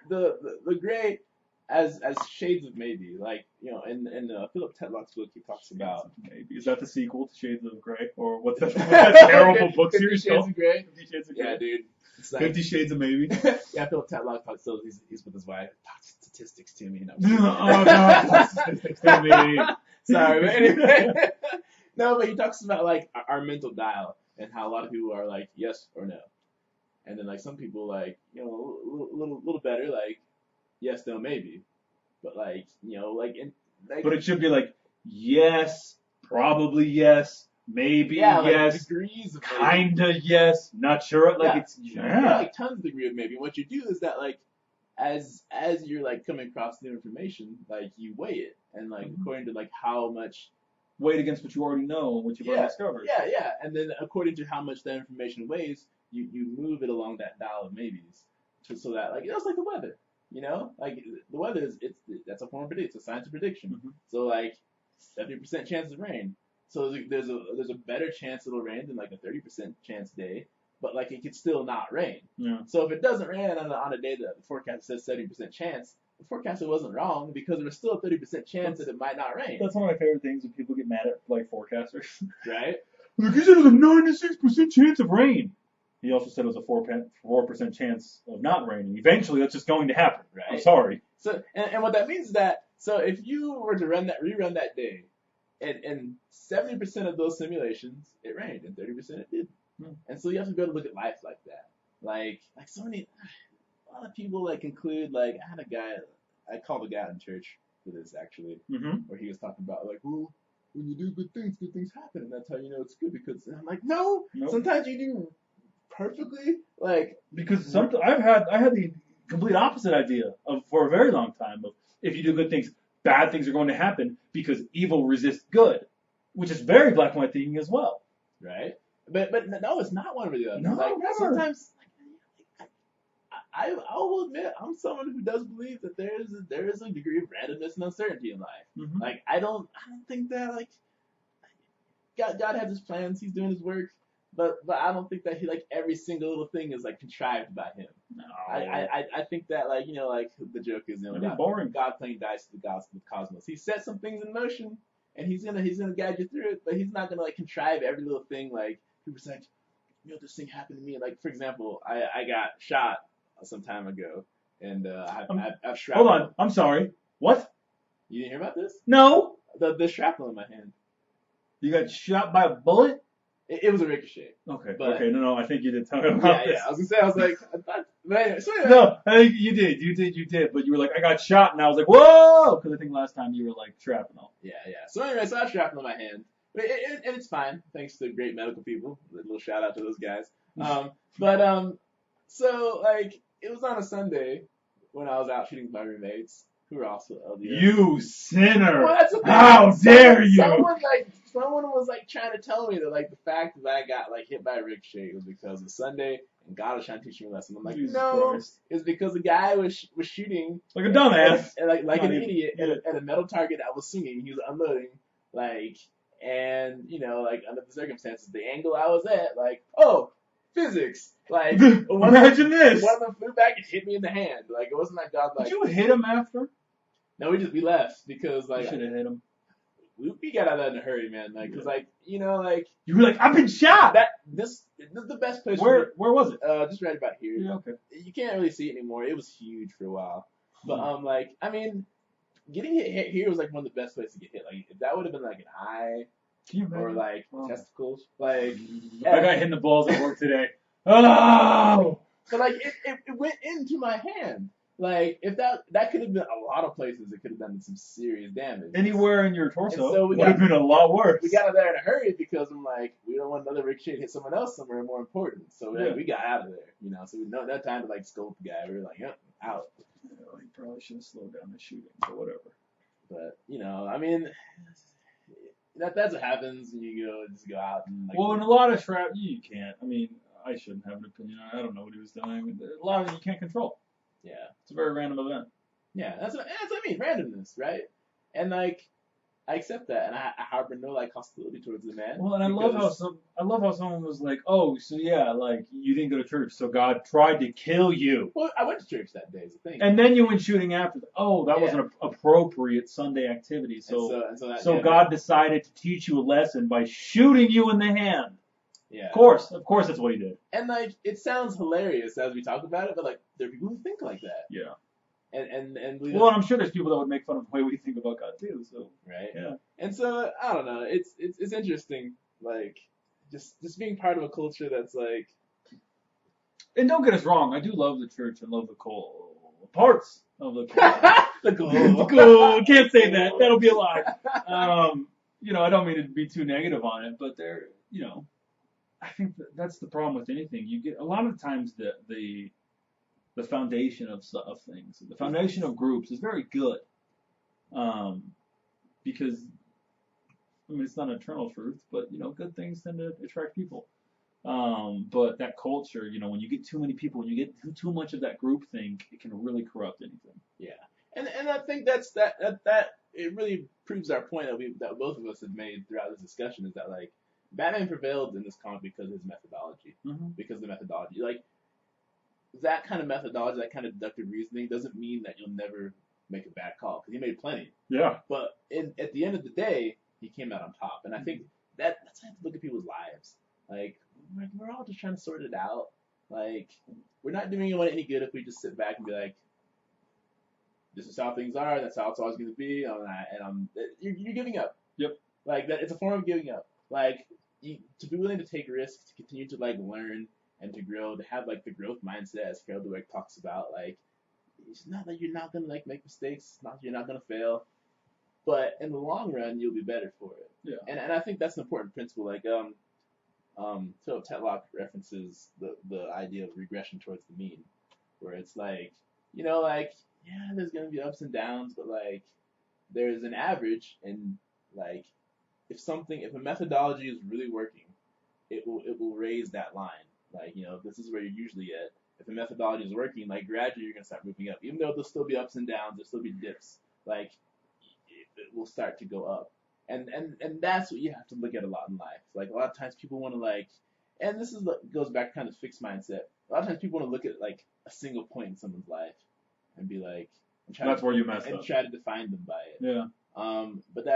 The gray as shades of maybe, like, you know, in Philip Tetlock's book, he talks about maybe. Is that the sequel to Shades of Grey, or what's that terrible book series called? 50 Shades of Grey. Yeah, dude. It's like, 50 Shades of Maybe. Yeah, Philip Tetlock talks. So he's with his wife. Talks statistics to me. Oh no, statistics to me. Sorry, but anyway. No, but he talks about like our mental dial and how a lot of people are like yes or no, and then like some people like, you know, a little better, like yes, no, maybe, but like, you know, like but it should be like yes, probably yes, maybe yeah, like yes, degrees of kinda maybe. Yes, not sure, like it's like tons of degree of maybe. What you do is that like as you're like coming across new information, like you weigh it and like according to like how much weight against what you already know and what you've already discovered. Yeah, and then according to how much that information weighs, you move it along that dial of maybes, so that like it's like the weather, you know, like the weather that's a form of prediction, it's a science of prediction. So like 70% chance of rain, so there's a better chance it'll rain than like a 30% chance day, but like it could still not rain. Yeah. So if it doesn't rain on a day that the forecast says 70% chance, the forecaster wasn't wrong because there was still a 30% chance that it might not rain. That's one of my favorite things when people get mad at like forecasters. Right? Like, he said it was a 96% chance of rain. He also said it was a 4% chance of not raining. Eventually, that's just going to happen. Right. I'm sorry. So and what that means is that if you were to rerun that day, and 70% of those simulations it rained and 30% it didn't. And so you have to be able to look at life like that. Like so many, a lot of people like conclude like I had a guy, I called a guy out in church for this actually, where he was talking about like, well, when you do good things happen, and that's how you know it's good because and I'm like, no, Nope. sometimes you do perfectly like because I had the complete opposite idea of for a very long time of if you do good things, bad things are going to happen because evil resists good, which is very black and white thinking as well. Right. But no, it's not one or the other. No, like, never. Sometimes I will admit I'm someone who does believe that there is a degree of randomness and uncertainty in life. Like I don't think that like God has his plans, he's doing his work, but I don't think that he like every single little thing is like contrived by him. No. I think that like like the joke is boring. God playing dice with the cosmos. He set some things in motion and he's gonna guide you through it, but he's not gonna like contrive every little thing like people say, this thing happened to me. Like for example, I got shot some time ago, and I've shrapnel. Hold on, I'm sorry. What? You didn't hear about this? No. The shrapnel in my hand. You got shot by a bullet? It was a ricochet. Okay. But, okay. No. I think you did tell me about this. Yeah. I was gonna say. I was like, I thought. Man, so anyway. No, I think you did. You did. But you were like, I got shot, and I was like, whoa, because I think last time you were like shrapnel. Yeah. So anyway, so I have shrapnel in my hand. And it's fine, thanks to great medical people. A little shout out to those guys. So like it was on a Sunday when I was out shooting with my roommates who were also LDS. You sinner! Well, that's the thing. How dare you! Someone was like trying to tell me that like the fact that I got like hit by a ricochet was because of Sunday and God was trying to teach me a lesson. I'm like, Jesus no, Christ. it's because the guy was shooting like a dumbass, like an idiot at a metal target that was swinging. He was unloading and like under the circumstances, the angle I was at, like, oh, physics. Like, imagine this. One of them flew back and hit me in the hand. Like, it wasn't like God, like. Did you hit him after? No, we left because, like. You should have hit him. We got out of that in a hurry, man. Like, cause like, like. You were like, I've been shot! This is the best place. Where was it? Just right about here. Yeah, okay. You can't really see it anymore. It was huge for a while. But, like, I mean, getting hit here was, like, one of the best places to get hit. Like, if that would have been, like, an eye. Or like testicles, like I got hit in the balls at work today. Oh! But like it went into my hand. Like if that could have been a lot of places, it could have done some serious damage. Anywhere in your torso so would have been a lot worse. We got out of there in a hurry because I'm like, we don't want another ricochet to hit someone else somewhere more important. So we got out of there, So we no time to like scope the guy. We were like, yep, out. You probably should have slowed down the shooting, but whatever. But I mean. That's what happens when you just go out and like. Well, in a lot of you can't. I mean, I shouldn't have an opinion. I don't know what he was doing. A lot of it you can't control. Yeah. It's a very random event. Yeah, that's what I mean, randomness, right? And like, I accept that, and I harbor no like hostility towards the man. Well, and I love how someone was like, oh, so yeah, like you didn't go to church, so God tried to kill you. Well, I went to church that day, is the thing. And then you went shooting after. That was an appropriate Sunday activity. So God decided to teach you a lesson by shooting you in the hand. Yeah. Of course, that's what he did. And like, it sounds hilarious as we talk about it, but like, there are people who think like that. Yeah. And well, I'm sure there's people that would make fun of the way we think about God too. So right. Yeah. And so I don't know. It's interesting. Like just being part of a culture that's like. And don't get us wrong. I do love the church and love the parts of the culture. the cool. Can't say that. That'll be a lie. I don't mean to be too negative on it, but I think that's the problem with anything. You get a lot of times the foundation of things, the foundation of groups is very good, because it's not an eternal truth, but good things tend to attract people. But that culture, when you get too many people, when you get too much of that group think, it can really corrupt anything. Yeah, and I think that it really proves our point that both of us have made throughout this discussion is that like Batman prevailed in this comic because of his methodology. Because of the methodology, like that kind of methodology, that kind of deductive reasoning doesn't mean that you'll never make a bad call, because he made plenty. Yeah. But at the end of the day, he came out on top, and I think that's how to look at people's lives. Like we're all just trying to sort it out. Like we're not doing anyone any good if we just sit back and be like, this is how things are. That's how it's always going to be. You're giving up. Yep. Like that, it's a form of giving up. Like to be willing to take risks, to continue to like learn and to grow, to have like the growth mindset, as Carol Dweck talks about. Like it's not that you're not gonna like make mistakes. It's not that you're not gonna fail, but in the long run, you'll be better for it. Yeah. And I think that's an important principle. Like Philip Tetlock references the idea of regression towards the mean, where it's like, like, yeah, there's gonna be ups and downs, but like there's an average, and like if a methodology is really working, it will raise that line. Like, this is where you're usually at. If a methodology is working, like gradually you're gonna start moving up. Even though there'll still be ups and downs, there'll still be dips. Like it will start to go up. And that's what you have to look at a lot in life. Like a lot of times people want to like, and this goes back to kind of fixed mindset. A lot of times people want to look at like a single point in someone's life and be like, that's where you messed up. And try to define them by it. Yeah. But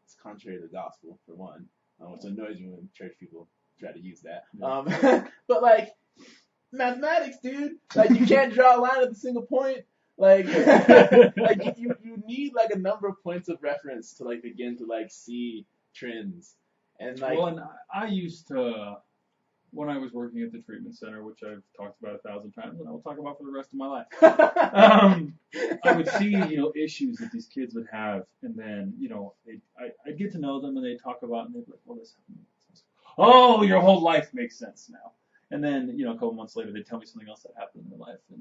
it's contrary to the gospel, for one. Which annoys me when church people try to use that. Yeah. But like mathematics, dude. Like you can't draw a line at a single point. Like like you need like a number of points of reference to like begin to like see trends. And like, well, and I used to, when I was working at the treatment center, which I've talked about 1,000 times, and I will talk about for the rest of my life. I would see, issues that these kids would have, and then, I'd get to know them, and they'd talk about, and they'd be like, well, this happened. Oh, your whole life makes sense now. And then, a couple months later, they'd tell me something else that happened in their life. And,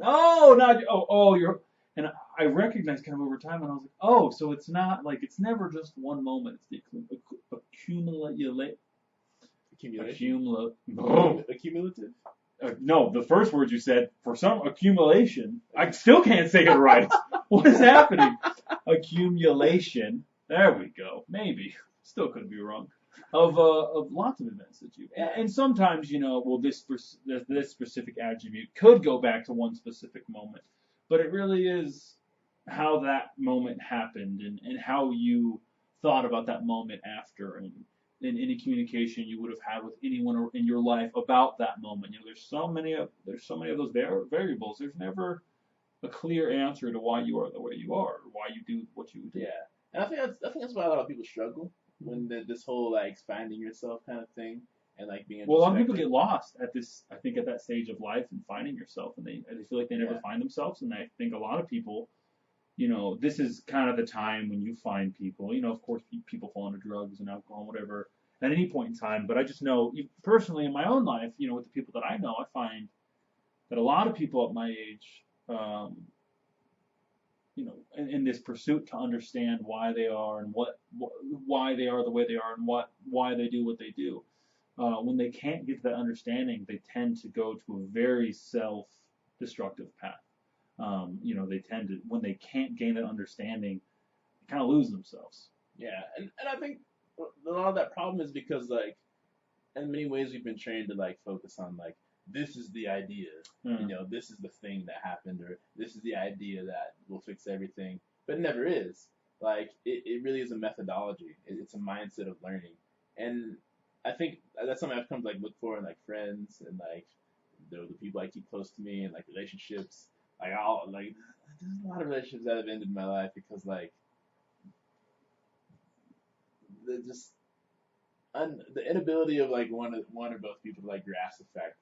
you're, and I recognized kind of over time, and I was like, oh, so it's not like, it's never just one moment. It's the accumulative. No, the first words you said, for some accumulation, I still can't say it right. What is happening? Accumulation. There we go. Maybe. Still could be wrong. Of lots of events that you, and sometimes, this specific attribute could go back to one specific moment, but it really is how that moment happened and how you thought about that moment after, and in any communication you would have had with anyone in your life about that moment. There's so many of those variables. There's never a clear answer to why you are the way you are, or why you do what you do. Yeah, and I think that's why a lot of people struggle when this whole like finding yourself kind of thing, and like being. Well, a lot of people get lost at that stage of life and finding yourself, and they feel like they never find themselves. And I think a lot of people, this is kind of the time when you find people. Of course, people fall into drugs and alcohol and whatever at any point in time. But I just know personally in my own life, with the people that I know, I find that a lot of people at my age, in this pursuit to understand why they are and why they are the way they are and why they do what they do. When they can't get to that understanding, they tend to go to a very self-destructive path. They tend to, when they can't gain that understanding, they kind of lose themselves. Yeah, and I think a lot of that problem is because, like, in many ways we've been trained to, like, focus on, like, this is the idea, this is the thing that happened, or this is the idea that will fix everything, but it never is. Like, it really is a methodology. It's a mindset of learning. And I think that's something I've come to, like, look for in, like, friends and, like, the people I keep close to me and, like, relationships. Like, there's a lot of relationships that have ended in my life because, like, the inability of like one or both people to like grasp the fact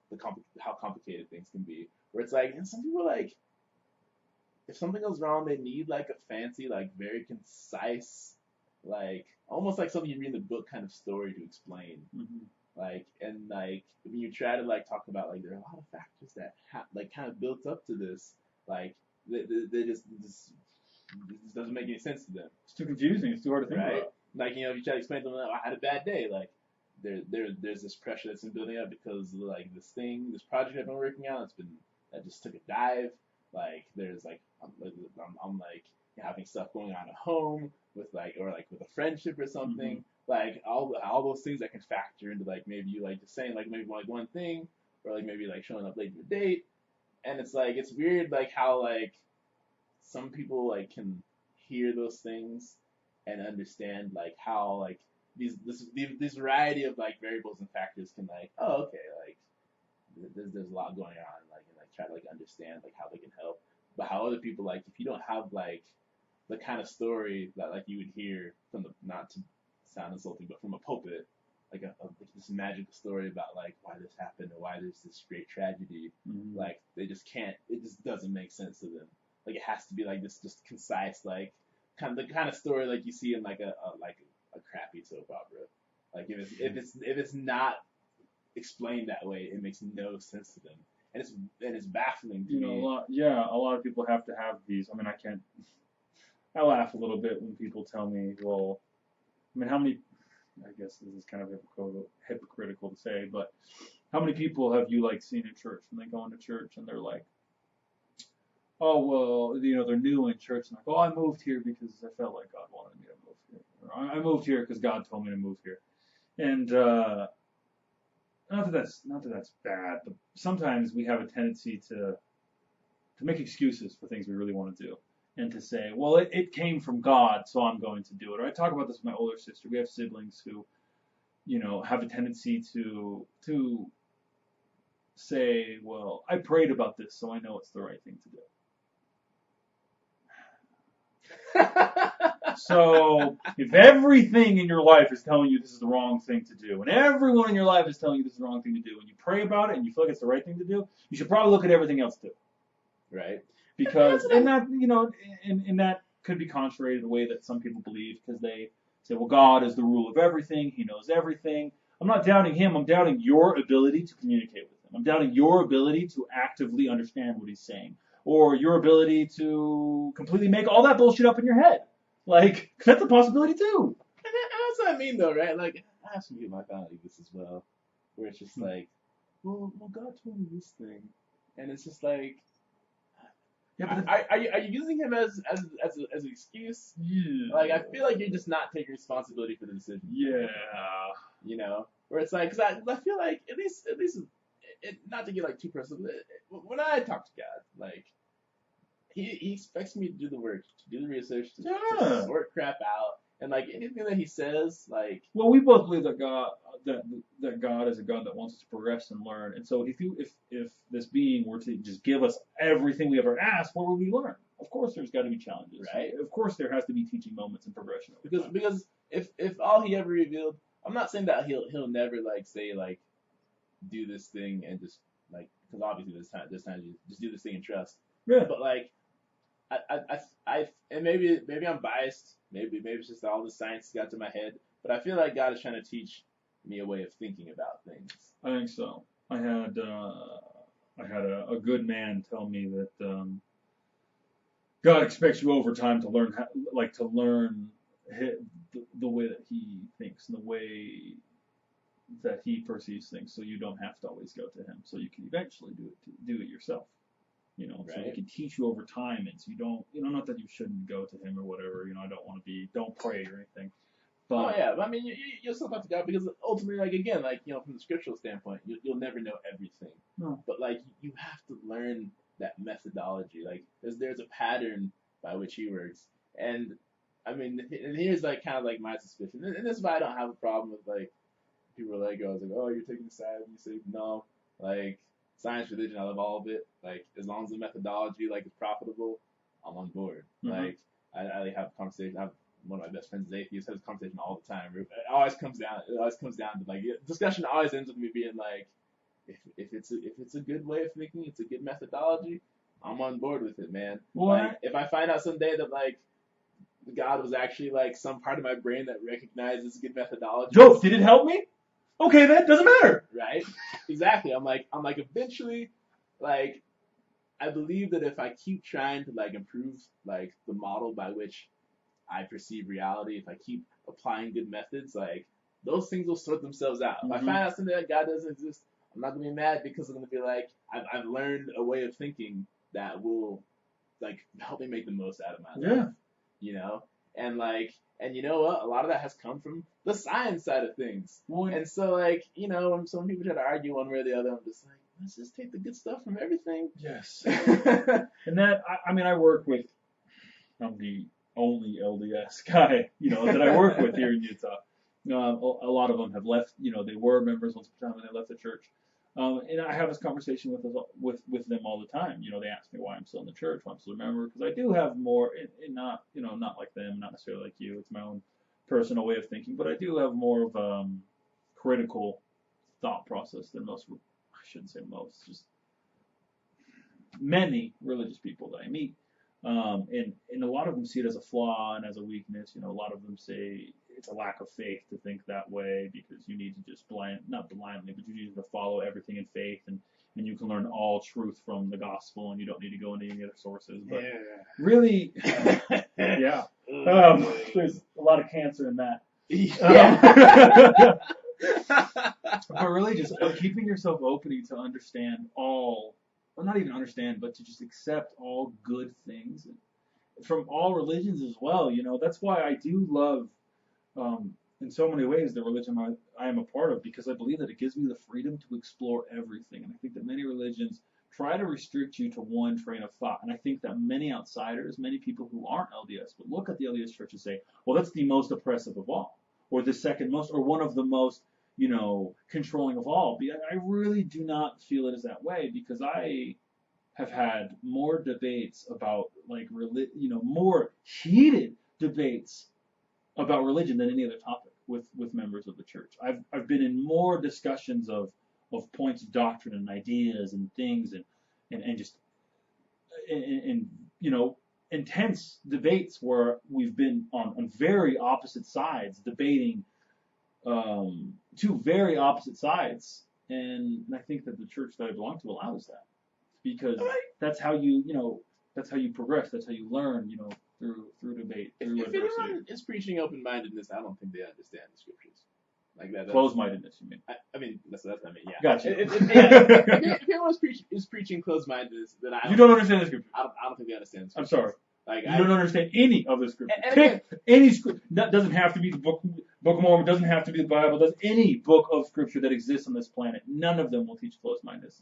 how complicated things can be. Where it's like, and some people like, if something goes wrong, they need like a fancy, like very concise, like almost like something you read in the book kind of story to explain. Mm-hmm. Like, and like when you try to like talk about like there are a lot of factors that like kind of built up to this, like they just doesn't make any sense to them. It's too confusing. It's too hard to think about. Like, if you try to explain to them, I had a bad day, like, there's this pressure that's been building up because, like, this project I've been working on, that just took a dive. Like, there's, like, I'm like, having stuff going on at home with, like, or, like, with a friendship or something. like all those things that can factor into like maybe you like just saying like maybe like one thing or like maybe like showing up late to a date, and it's like it's weird like how like some people like can hear those things and understand like how like these variety of like variables and factors can like oh okay like there's a lot going on like and like try to like understand like how they can help, but how other people like if you don't have like the kind of story that like you would hear from the not to sound insulting but from a pulpit like like this magical story about like why this happened or why there's this great tragedy, like they just can't, it just doesn't make sense to them. Like it has to be like this just concise like kind of the kind of story like you see in like a crappy soap opera. Like if it's not explained that way, it makes no sense to them, and it's baffling to me. A lot of people have to have these. I mean, I laugh a little bit when people tell me, well, I mean, how many, I guess this is kind of hypocritical to say, but how many people have you like seen in church when they go into church and they're like, oh, well, they're new in church and like, oh, I moved here because I felt like God wanted me to move here. Or I moved here because God told me to move here. And, not that that's bad, but sometimes we have a tendency to make excuses for things we really want to do. And to say, well, it came from God, so I'm going to do it. Or I talk about this with my older sister. We have siblings who, have a tendency to say, well, I prayed about this, so I know it's the right thing to do. So if everything in your life is telling you this is the wrong thing to do, and everyone in your life is telling you this is the wrong thing to do, and you pray about it and you feel like it's the right thing to do, you should probably look at everything else too. Right. Because and that could be contrary to the way that some people believe, because they say, well, God is the rule of everything, He knows everything. I'm not doubting Him, I'm doubting your ability to communicate with Him. I'm doubting your ability to actively understand what He's saying, or your ability to completely make all that bullshit up in your head. Like, that's a possibility too. And that's what I mean though, right? Like, I have some people in my family this as well, where it's just like, well, God told me this thing, and it's just like, yeah, but are you using him as an excuse? Yeah. Like, I feel like you're just not taking responsibility for the decision. Yeah. Where it's like, because I feel like at least not to get like too personal, but when I talk to God, like he expects me to do the work, to do the research, to sort crap out, and like anything that he says, like. Well, we both believe that God is a God that wants us to progress and learn. And so if this being were to just give us everything we ever asked, what would we learn? Of course, there's got to be challenges, right? Of course, there has to be teaching moments and progression. Because if all he ever revealed, I'm not saying that he'll never like say like do this thing and just like, because obviously there's times you just do this thing and trust. Yeah. But like I and maybe I'm biased. Maybe it's just all the science got to my head. But I feel like God is trying to teach me a way of thinking about things. I think so. I had a good man tell me that God expects you over time to learn the way that He thinks and the way that He perceives things, so you don't have to always go to Him, so you can eventually do it yourself. Right. So He can teach you over time, and so you don't, not that you shouldn't go to Him or whatever. I don't pray or anything. But, I mean, you'll still talk to God because ultimately, like again, like from the scriptural standpoint, you'll never know everything. No. But like you have to learn that methodology. Like there's a pattern by which He works, and I mean, and here's like kind of like my suspicion, and this is why I don't have a problem with like people are like, I was like, oh, you're taking a side, and you say no, like. Science, religion, I love all of it. Like, as long as the methodology like is profitable, I'm on board. Mm-hmm. Like, I have a conversation. One of my best friends is atheist. Has a conversation all the time. It always comes down to like discussion. Always ends with me being like, if it's a good way of thinking, it's a good methodology. I'm on board with it, man. What? Like, if I find out someday that like God was actually like some part of my brain that recognizes good methodology. Joe, did it help me? Okay, then doesn't matter. Right? Exactly. I'm like eventually, like, I believe that if I keep trying to like improve like the model by which I perceive reality, if I keep applying good methods, like those things will sort themselves out. Mm-hmm. If I find out something that God doesn't exist, I'm not gonna be mad because I'm gonna be like, I've learned a way of thinking that will like help me make the most out of my life. And you know what? A lot of that has come from the science side of things. Well, And so, like, you know, when some people try to argue one way or the other, I'm just like, let's just take the good stuff from everything. yes. And that, I mean, I work with, I'm the only LDS guy, that I work with here in Utah. A lot of them have left, they were members once upon a time and they left the church. And I have this conversation with them all the time. They ask me why I'm still in the church, why I'm still a member, because I do have more, and not, not like them, not necessarily like you. It's my own personal way of thinking, but I do have more of critical thought process than most. I shouldn't say most, just many religious people that I meet. And a lot of them see it as a flaw and as a weakness. A lot of them say it's a lack of faith to think that way because you need to just not blindly, but you need to follow everything in faith and you can learn all truth from the gospel and you don't need to go into any other sources. But really, yeah, there's a lot of cancer in that. But really just keeping yourself open to understand all, well, not even understand, but to just accept all good things from all religions as well. That's why I do love, in so many ways, the religion I am a part of, because I believe that it gives me the freedom to explore everything. And I think that many religions try to restrict you to one train of thought. And I think that many outsiders, many people who aren't LDS, would look at the LDS church and say, well, that's the most oppressive of all, or the second most, or one of the most, controlling of all. I really do not feel it is that way, because I have had more debates about more heated debates about religion than any other topic with members of the church. I've been in more discussions of points of doctrine and ideas and things and just intense debates where we've been on very opposite sides debating two very opposite sides, and I think that the church that I belong to allows that, because that's how you progress, that's how you learn, through debate, through if adversity. anyone is preaching open-mindedness, I don't think they understand the scriptures. Like that. Closed-mindedness, you mean? I mean, that's what I mean. Yeah. Gotcha. If anyone is preaching closed-mindedness, then you don't understand the scripture. I don't think they understand the scriptures. I'm sorry. Like, you don't understand any of the scriptures. And Pick any scripture. That doesn't have to be the Book of Mormon. Doesn't have to be the Bible. Does any book of scripture that exists on this planet? None of them will teach closed-minded.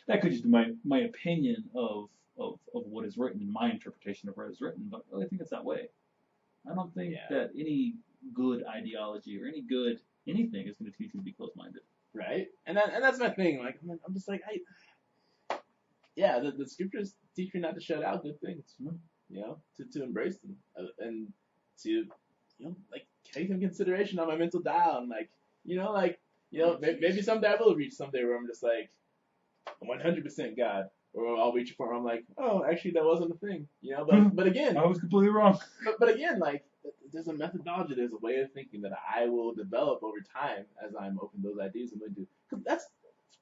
That could just be my opinion of what is written and my interpretation of what is written. But I really think it's that way. I don't think that any good ideology or any good anything is going to teach you to be closed-minded. Right. And that's my thing. Like, I'm just like, the scriptures teach me not to shut out good things, to embrace them, and to, like, take into consideration on my mental dial, and maybe someday I will reach someday where I'm just like, 100% God, or I'll reach a point where I'm like, oh, actually that wasn't a ththing, but again, I was completely wrong. But again, like, there's a methodology, there's a way of thinking that I will develop over time as I'm open to those ideas and going to do. Because that's,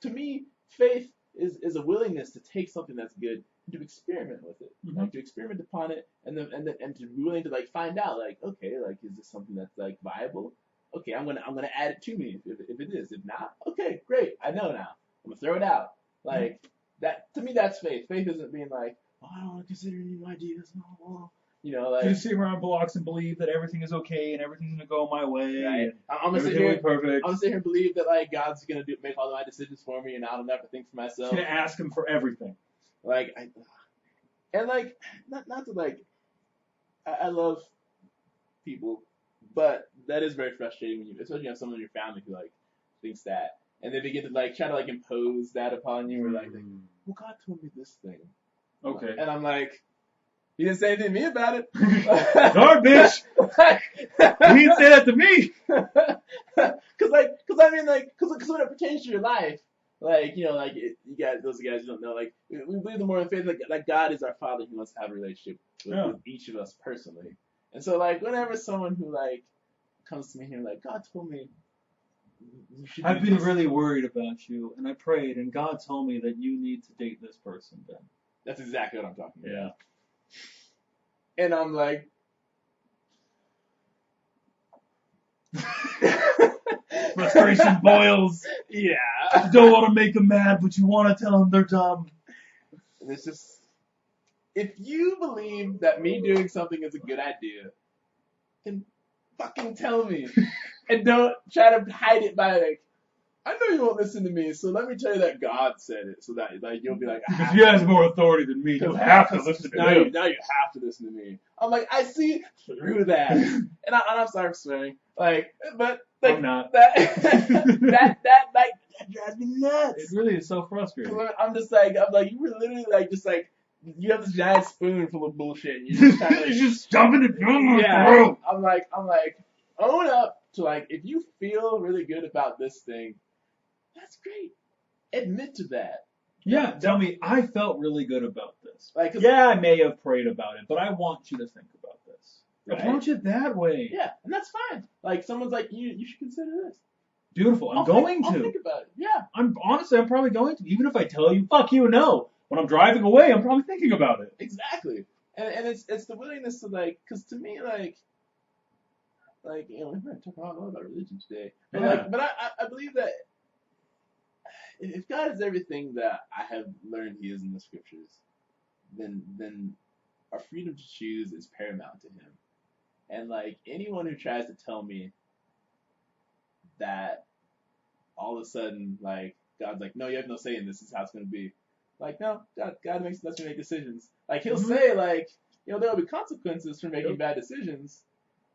to me, faith is a willingness to take something that's good and to experiment with it, like to experiment upon it, and to be willing to like find out, like, okay, like, is this something that's like viable? Okay, I'm gonna add it to me if it is. If not, okay, great, I know now. I'm gonna throw it out. Like that, to me, that's faith. Faith isn't being like, oh, I don't want to consider new ideas. No. Like, you sit around blocks and believe that everything is okay and everything's gonna go my way. Right. I'm gonna sit here and believe that like God's gonna make all of my decisions for me and I don't have to think for myself. I'm gonna ask Him for everything. Like, not to like, I love people, but that is very frustrating when especially you have someone in your family who like thinks that, and they begin to like try to like impose that upon you, or like, well, God told me this thing. Okay. And I'm like, he didn't say anything to me about it. Darn bitch! He didn't say that to me. Cause when it pertains to your life, like, you guys, those guys you don't know, like, we believe the more in faith, like God is our Father. He wants to have a relationship with each of us personally. And so, like, whenever someone who like comes to me here, like, God told me, I've been really worried about you, and I prayed, and God told me that you need to date this person. Then that's exactly what I'm talking about. Yeah. And I'm like, frustration boils. Yeah. You don't want to make them mad, but you want to tell them they're dumb. And it's just, if you believe that me doing something is a good idea, then fucking tell me. And don't try to hide it by like, I know you won't listen to me, so let me tell you that God said it, so that like you'll be like, because he has more authority than me. You have to listen to now him. now you have to listen to me. I'm like, I see through that, and I'm sorry for swearing, like, but like I'm not. that drives me nuts. It really is so frustrating. I'm like, you were literally like, just like, you have this giant spoon full of bullshit, and you're just trying to, like, you're just shoving it down my yeah. throat. I'm like, own up to like, if you feel really good about this thing, that's great. Admit to that. Yeah, tell me, I felt really good about this. Like, yeah, I may have prayed about it, but I want you to think about this. Right? Approach it that way. Yeah, and that's fine. Like, someone's like, you should consider this. Beautiful. I'll think about it. Yeah. I'm probably going to. Even if I tell you, fuck you, no. When I'm driving away, I'm probably thinking about it. Exactly. And it's the willingness to, like, because to me, like, you know, we're going to talk a lot about religion today. But, yeah. but I believe that if God is everything that I have learned He is in the Scriptures, then our freedom to choose is paramount to Him. And like anyone who tries to tell me that all of a sudden like God's like, no, you have no say in this. This is how it's going to be. Like, no, God lets me make decisions. Like He'll say like, you know, there will be consequences for making bad decisions,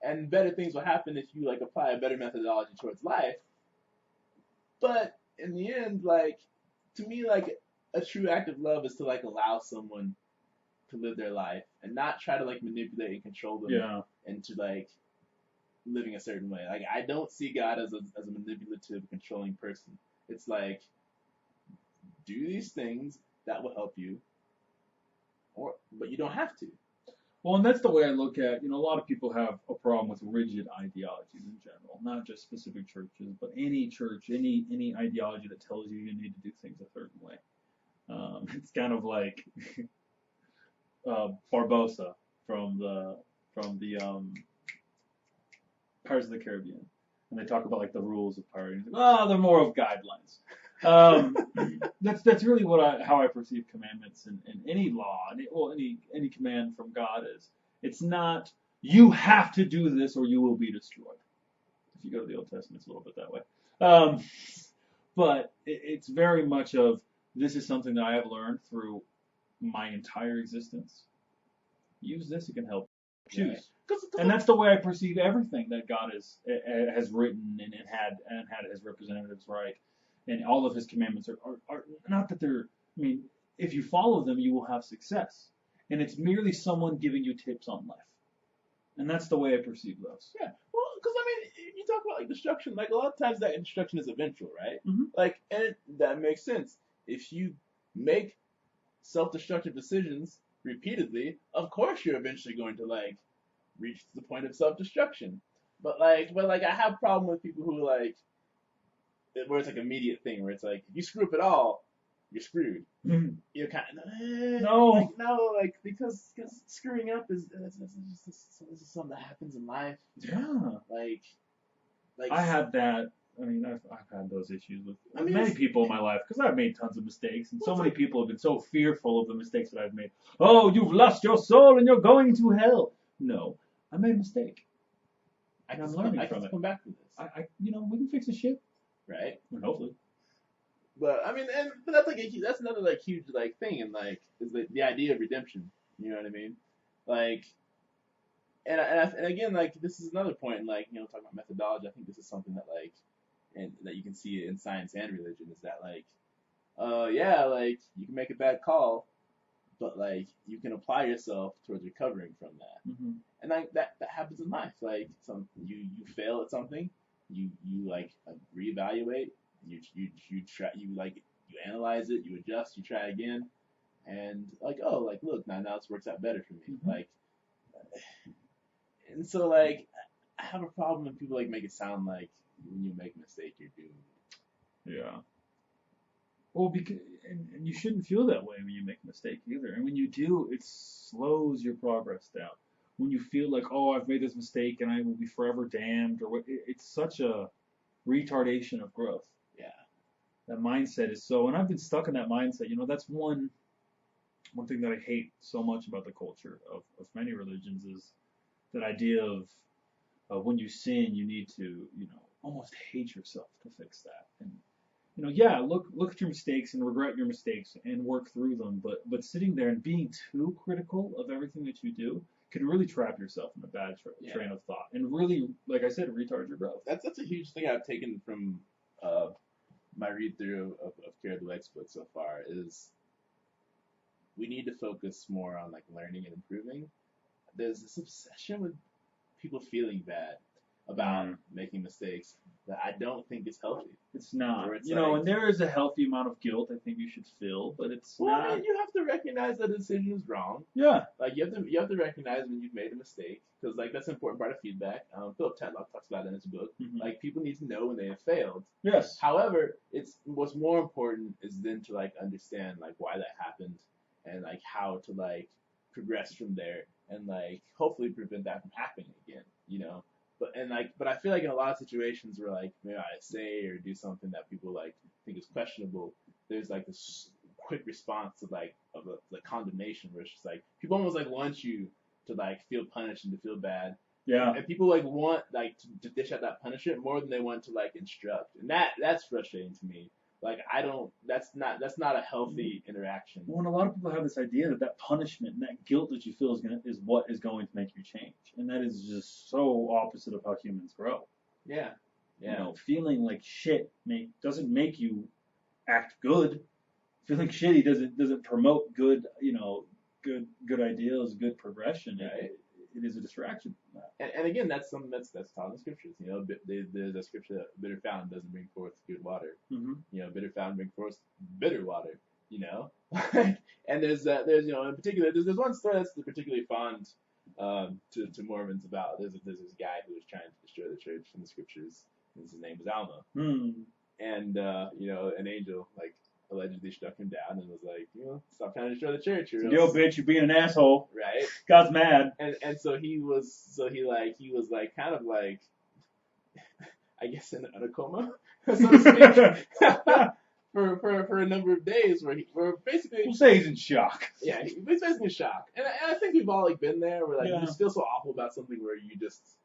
and better things will happen if you like apply a better methodology towards life. But in the end, like, to me, like, a true act of love is to, like, allow someone to live their life and not try to, like, manipulate and control them into, like, living a certain way. Like, I don't see God as a manipulative, controlling person. It's like, do these things that will help you, but you don't have to. Well, and that's the way I look at, you know, a lot of people have a problem with rigid ideologies in general, not just specific churches, but any church, any ideology that tells you need to do things a certain way. It's kind of like Barbosa from the Pirates of the Caribbean, and they talk about like the rules of pirating. Like, they're more of guidelines. That's really how I perceive commandments and any law, any command from God is. It's not you have to do this or you will be destroyed. If you go to the Old Testament, it's a little bit that way. But it's very much of this is something that I have learned through my entire existence. Use this; it can help. Choose. And that's the way I perceive everything that God has written and had his representatives write. And all of His commandments are not that they're, I mean, if you follow them, you will have success. And it's merely someone giving you tips on life. And that's the way I perceive those. Yeah. Well, because, I mean, you talk about, like, destruction. Like, a lot of times that destruction is eventual, right? Mm-hmm. Like, and that makes sense. If you make self-destructive decisions repeatedly, of course you're eventually going to, like, reach the point of self-destruction. But I have a problem with people who, like, where it's like an immediate thing, where it's like, if you screw up at all, you're screwed. Mm-hmm. You're kind of, because screwing up is just something that happens in life. Yeah. Like I had that. I mean, I've had those issues with many people in my life because I've made tons of mistakes, and so many people have been so fearful of the mistakes that I've made. Oh, you've lost your soul and you're going to hell. No, I made a mistake. And I'm learning from it. Come back to this. We can fix the shit. Right. Hopefully. But I mean, but that's like that's another like huge like thing, and like is the idea of redemption. You know what I mean? Like, and again, like this is another point, in like talking about methodology. I think this is something that like, and that you can see in science and religion is that like, like you can make a bad call, but like you can apply yourself towards recovering from that. Mm-hmm. And like that happens in life. Like you fail at something. You like reevaluate, you try, you analyze it, you adjust, you try again, and like look now this works out better for me. Mm-hmm. Like, and so like I have a problem when people like make it sound like when you make a mistake you're doomed. Yeah. Well, because and you shouldn't feel that way when you make a mistake either, and when you do, it slows your progress down. When you feel like, I've made this mistake and I will be forever damned, or what, it's such a retardation of growth. Yeah. That mindset is so, and I've been stuck in that mindset. That's one thing that I hate so much about the culture of many religions is that idea of when you sin, you need to, almost hate yourself to fix that. And yeah, look at your mistakes and regret your mistakes and work through them. But sitting there and being too critical of everything that you do can really trap yourself in a bad train of thought and really, like I said, retard your growth. That's a huge thing I've taken from uh, my read through of Care Dweck's book so far is we need to focus more on like learning and improving. There's this obsession with people feeling bad about making mistakes that I don't think is healthy. It's not. And there is a healthy amount of guilt I think you should feel, but it's not. I mean, you have to recognize that a decision is wrong. Yeah. Like you have to recognize when you've made a mistake because like that's an important part of feedback. Philip Tetlock talks about it in his book. Mm-hmm. Like people need to know when they have failed. Yes. However, it's what's more important is then to like understand like why that happened and like how to like progress from there and like hopefully prevent that from happening again. But I feel like in a lot of situations where like maybe I say or do something that people like think is questionable, there's like this quick response of condemnation where it's just like people almost like want you to like feel punished and to feel bad. Yeah. And people like want like to dish out that punishment more than they want to like instruct, and that's frustrating to me. Like that's not a healthy interaction. Well, and a lot of people have this idea that punishment and that guilt that you feel is what is going to make you change, and that is just so opposite of how humans grow. Yeah. Feeling like shit doesn't make you act good. Feeling shitty doesn't promote good good ideals, good progression. Right. It is a distraction from that. And again, that's something that's taught in the scriptures. There's a scripture that bitter fountain doesn't bring forth good water. Mm-hmm. Bitter fountain brings forth bitter water. And there's in particular there's one story that's particularly fond to Mormons about. There's this guy who was trying to destroy the church from the scriptures. His name was Alma. And an angel like allegedly struck him down and was like, stop trying to destroy the church. Yo, bitch, you're being an asshole. Right. God's mad. And so he was like kind of like, I guess in a coma, so to speak, for a number of days where basically we'll say he's in shock. Yeah, he's basically in shock. And I think we've all like been there where like you just feel so awful about something where you just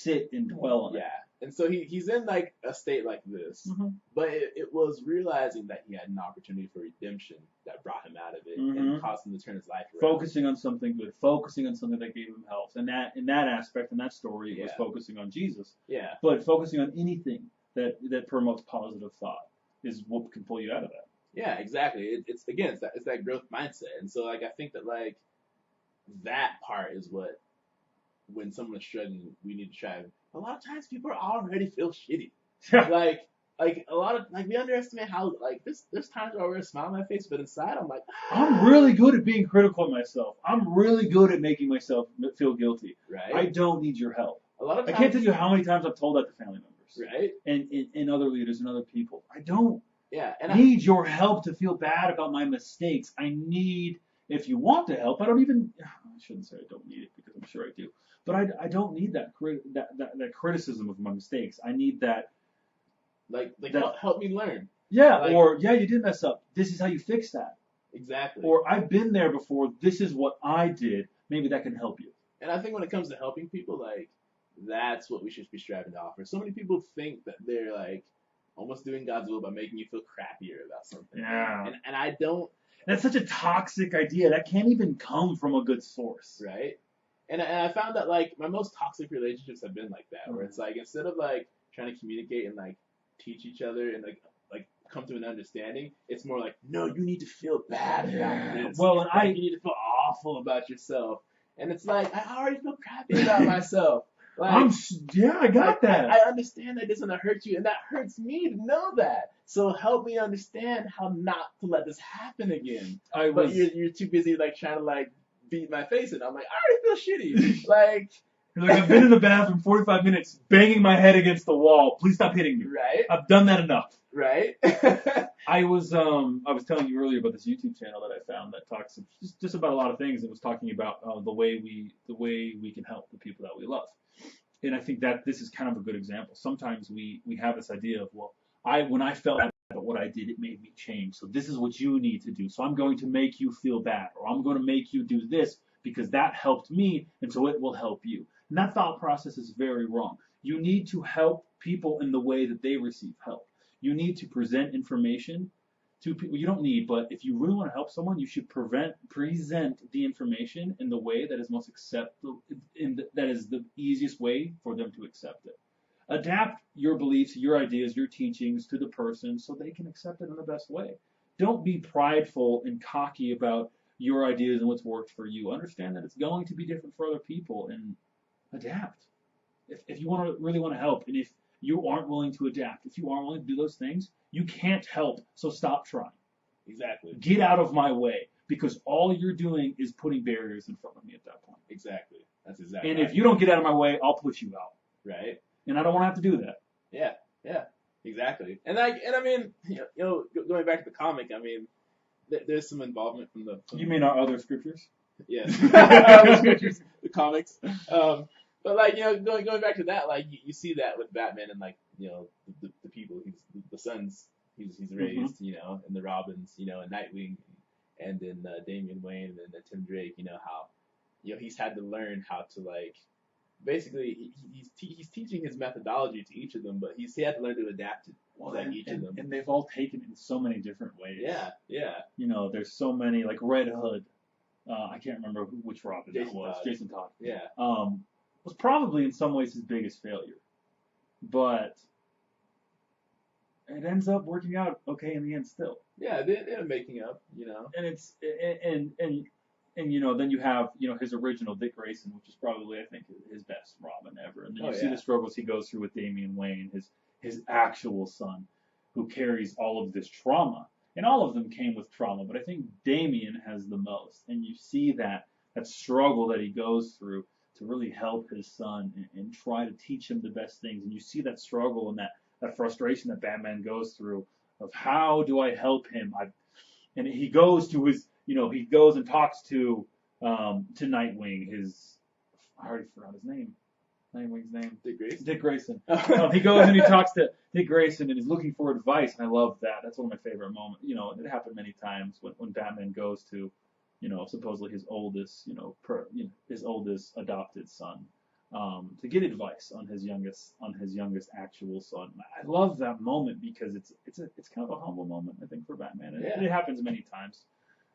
sit and dwell on it. Yeah. And so he's in like a state like this, but it was realizing that he had an opportunity for redemption that brought him out of it and caused him to turn his life around. Focusing on something good, focusing on something that gave him health, and that in that aspect, in that story, it was focusing on Jesus. Yeah. But focusing on anything that promotes positive thought is what can pull you out of that. Yeah, exactly. It's that growth mindset, and so like I think that like that part is what when someone is struggling, we need to try. A lot of times people already feel shitty. like a lot of like we underestimate how like there's times where I wear a smile on my face, but inside I'm like I'm really good at being critical of myself. I'm really good at making myself feel guilty. Right. I don't need your help. A lot of times, I can't tell you how many times I've told that to family members. Right. And other leaders and other people. I don't need your help to feel bad about my mistakes. I need, if you want to help, I shouldn't say I don't need it because I'm sure I do. But I don't need that criticism of my mistakes. I need that. Like help me learn. Yeah, you did mess up. This is how you fix that. Exactly. Or I've been there before. This is what I did. Maybe that can help you. And I think when it comes to helping people, like that's what we should be striving to offer. So many people think that they're like almost doing God's will by making you feel crappier about something. Yeah. And I don't. That's such a toxic idea. That can't even come from a good source. Right. And I found that like my most toxic relationships have been like that, where it's like instead of like trying to communicate and like teach each other and like come to an understanding, it's more like, no, you need to feel bad about this. Well, and you need to feel awful about yourself. And it's like I already feel crappy about myself. Like, I got that. I understand that it's gonna hurt you, and that hurts me to know that. So help me understand how not to let this happen again. But you're too busy like trying to like beat my face, and I'm like, I already feel shitty. Like I've been in the bathroom 45 minutes, banging my head against the wall. Please stop hitting me. Right. I've done that enough. Right. I was telling you earlier about this YouTube channel that I found that talks just about a lot of things. It was talking about the way we can help the people that we love. And I think that this is kind of a good example. Sometimes we have this idea of, when I felt bad about what I did, it made me change. So this is what you need to do. So I'm going to make you feel bad, or I'm going to make you do this because that helped me, and so it will help you. And that thought process is very wrong. You need to help people in the way that they receive help. You need to present information to people. You don't need, but if you really want to help someone, you should present the information in the way that is most acceptable, that is the easiest way for them to accept it. Adapt your beliefs, your ideas, your teachings to the person so they can accept it in the best way. Don't be prideful and cocky about your ideas and what's worked for you. Understand that it's going to be different for other people and adapt. If you really want to help, and if you aren't willing to adapt, if you aren't willing to do those things, you can't help. So stop trying. Exactly. Get out of my way, because all you're doing is putting barriers in front of me at that point. Exactly. That's exactly. And if you don't get out of my way, I'll push you out. Right. And I don't want to have to do that. Yeah. Yeah. Exactly. And I mean, going back to the comic, I mean, there's some involvement from the. You mean our other scriptures? Yes. Other scriptures, the comics. But like, going back to that, like you see that with Batman and like, the people the sons he's raised, and the Robins, and Nightwing, and then Damian Wayne and then Tim Drake, how, he's had to learn how to like, basically he's teaching his methodology to each of them, but he had to learn to adapt to each of them. And they've all taken it in so many different ways. Yeah, yeah. There's so many, like Red Hood. I can't remember which Robin that was. Todd. Jason Todd. Yeah. Was probably in some ways his biggest failure, but it ends up working out okay in the end still. Yeah, they're making up, And it's then you have his original Dick Grayson, which is probably I think his best Robin ever. And then you see the struggles he goes through with Damian Wayne, his actual son, who carries all of this trauma. And all of them came with trauma, but I think Damian has the most. And you see that struggle that he goes through to really help his son and try to teach him the best things. And you see that struggle and that frustration that Batman goes through of how do I help him? And he goes to his, he goes and talks to Nightwing, I already forgot his name. Nightwing's name. Dick Grayson. He goes and he talks to Dick Grayson and he's looking for advice, and I love that. That's one of my favorite moments. It happened many times when Batman goes to, supposedly his oldest, his oldest adopted son, to get advice on his youngest actual son. I love that moment because it's kind of a humble moment, I think, for Batman. And it happens many times.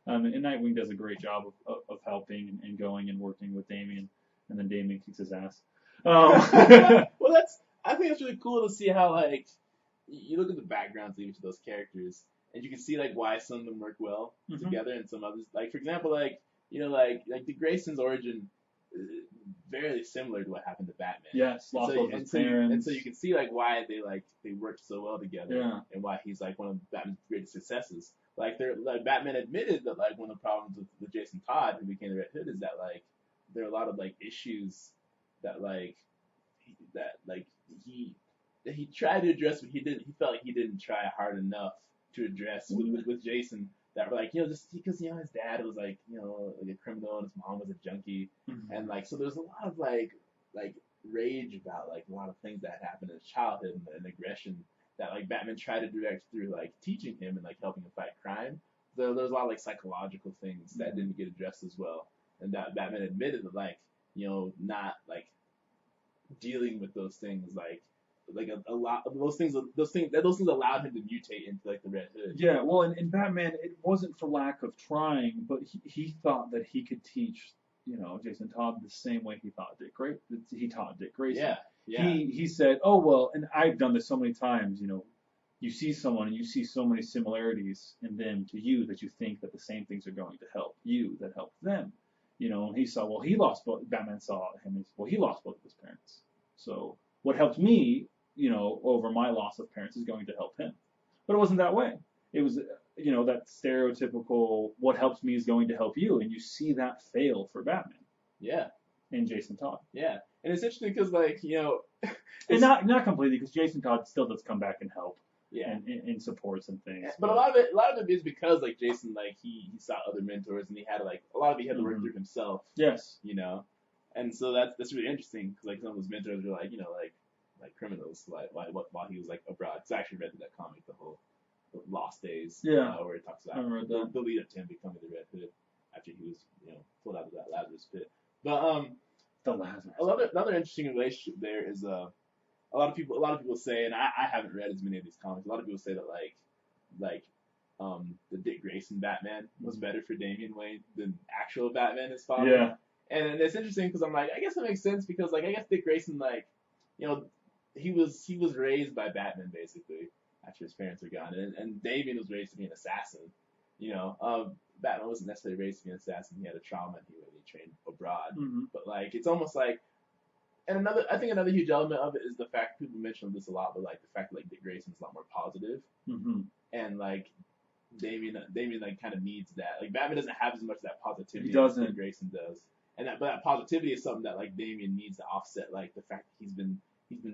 And Nightwing does a great job of helping and going and working with Damian, and then Damian kicks his ass. Well, I think it's really cool to see how, like, you look at the backgrounds of each of those characters, and you can see, like, why some of them work well together and some others. Like, for example, like the Grayson's origin is very similar to what happened to Batman. Yes, lost both his parents. And so you can see, like, why they worked so well together, and why he's, like, one of Batman's greatest successes. Like, Batman admitted that, like, one of the problems with Jason Todd, who became the Red Hood, is that, like, there are a lot of, like, issues that he tried to address, but he felt like he didn't try hard enough to address with Jason. That were like, just because his dad was like a criminal and his mom was a junkie, and like so there's a lot of like rage about like a lot of things that happened in his childhood and aggression that like Batman tried to direct through like teaching him and like helping him fight crime. So there's a lot of like psychological things that didn't get addressed as well, and that Batman admitted that like not like dealing with those things like a lot of those things allowed him to mutate into like the Red Hood. Yeah, well, in Batman, it wasn't for lack of trying, but he thought that he could teach Jason Todd the same way he taught Dick Grayson. Yeah. He said, oh well, and I've done this so many times. You see someone and you see so many similarities in them to you that you think that the same things are going to help you that help them. And he saw, well, Batman saw him, and he lost both of his parents. So what helped me, over my loss of parents is going to help him. But it wasn't that way. It was, that stereotypical, what helps me is going to help you. And you see that fail for Batman. Yeah. And Jason Todd. Yeah. And it's interesting because, like, and not completely, because Jason Todd still does come back and help. Yeah. And supports and things. But a lot of it is because like Jason, like he sought other mentors and he had to like a lot of it he had to work through himself. Yes. And so that's really interesting because like some of his mentors were like like criminals like while he was like abroad. So I actually read that comic, the Lost Days. Yeah. Where it talks about the lead up to him becoming the Red Hood after he was pulled out of that Lazarus pit. But The Lazarus. Another interesting relationship there is a lot of people say, and I haven't read as many of these comics. A lot of people say that like the Dick Grayson Batman was better for Damian Wayne than actual Batman, his father. Yeah. And it's interesting because I'm like, I guess it makes sense because like I guess Dick Grayson he was raised by Batman basically after his parents were gone, and Damian was raised to be an assassin. Batman wasn't necessarily raised to be an assassin. He had a trauma and he trained abroad. Mm-hmm. But like it's almost like, and I think another huge element of it is the fact people mention this a lot, but like the fact that like Dick Grayson's a lot more positive, and like Damian like kind of needs that. Like Batman doesn't have as much of that positivity as Dick Grayson does, but that positivity is something that like Damian needs to offset like the fact that he's been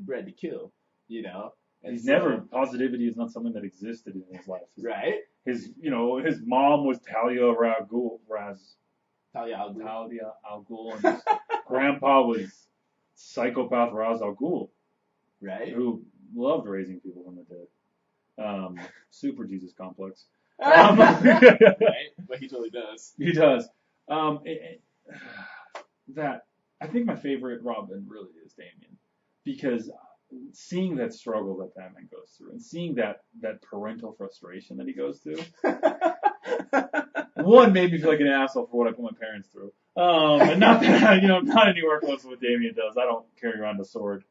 bred to kill, And positivity is not something that existed in his life. Right. His mom was Talia al Ghul, and his grandpa was psychopath Ra's al Ghul, right? Who loved raising people from the dead. Super Jesus complex. Right? But he totally does. He does. That I think my favorite Robin really is Damian, because seeing that struggle that Batman goes through and seeing that parental frustration that he goes through, one made me feel like an asshole for what I put my parents through. And not that not anywhere close to what Damian does. I don't carry around a sword.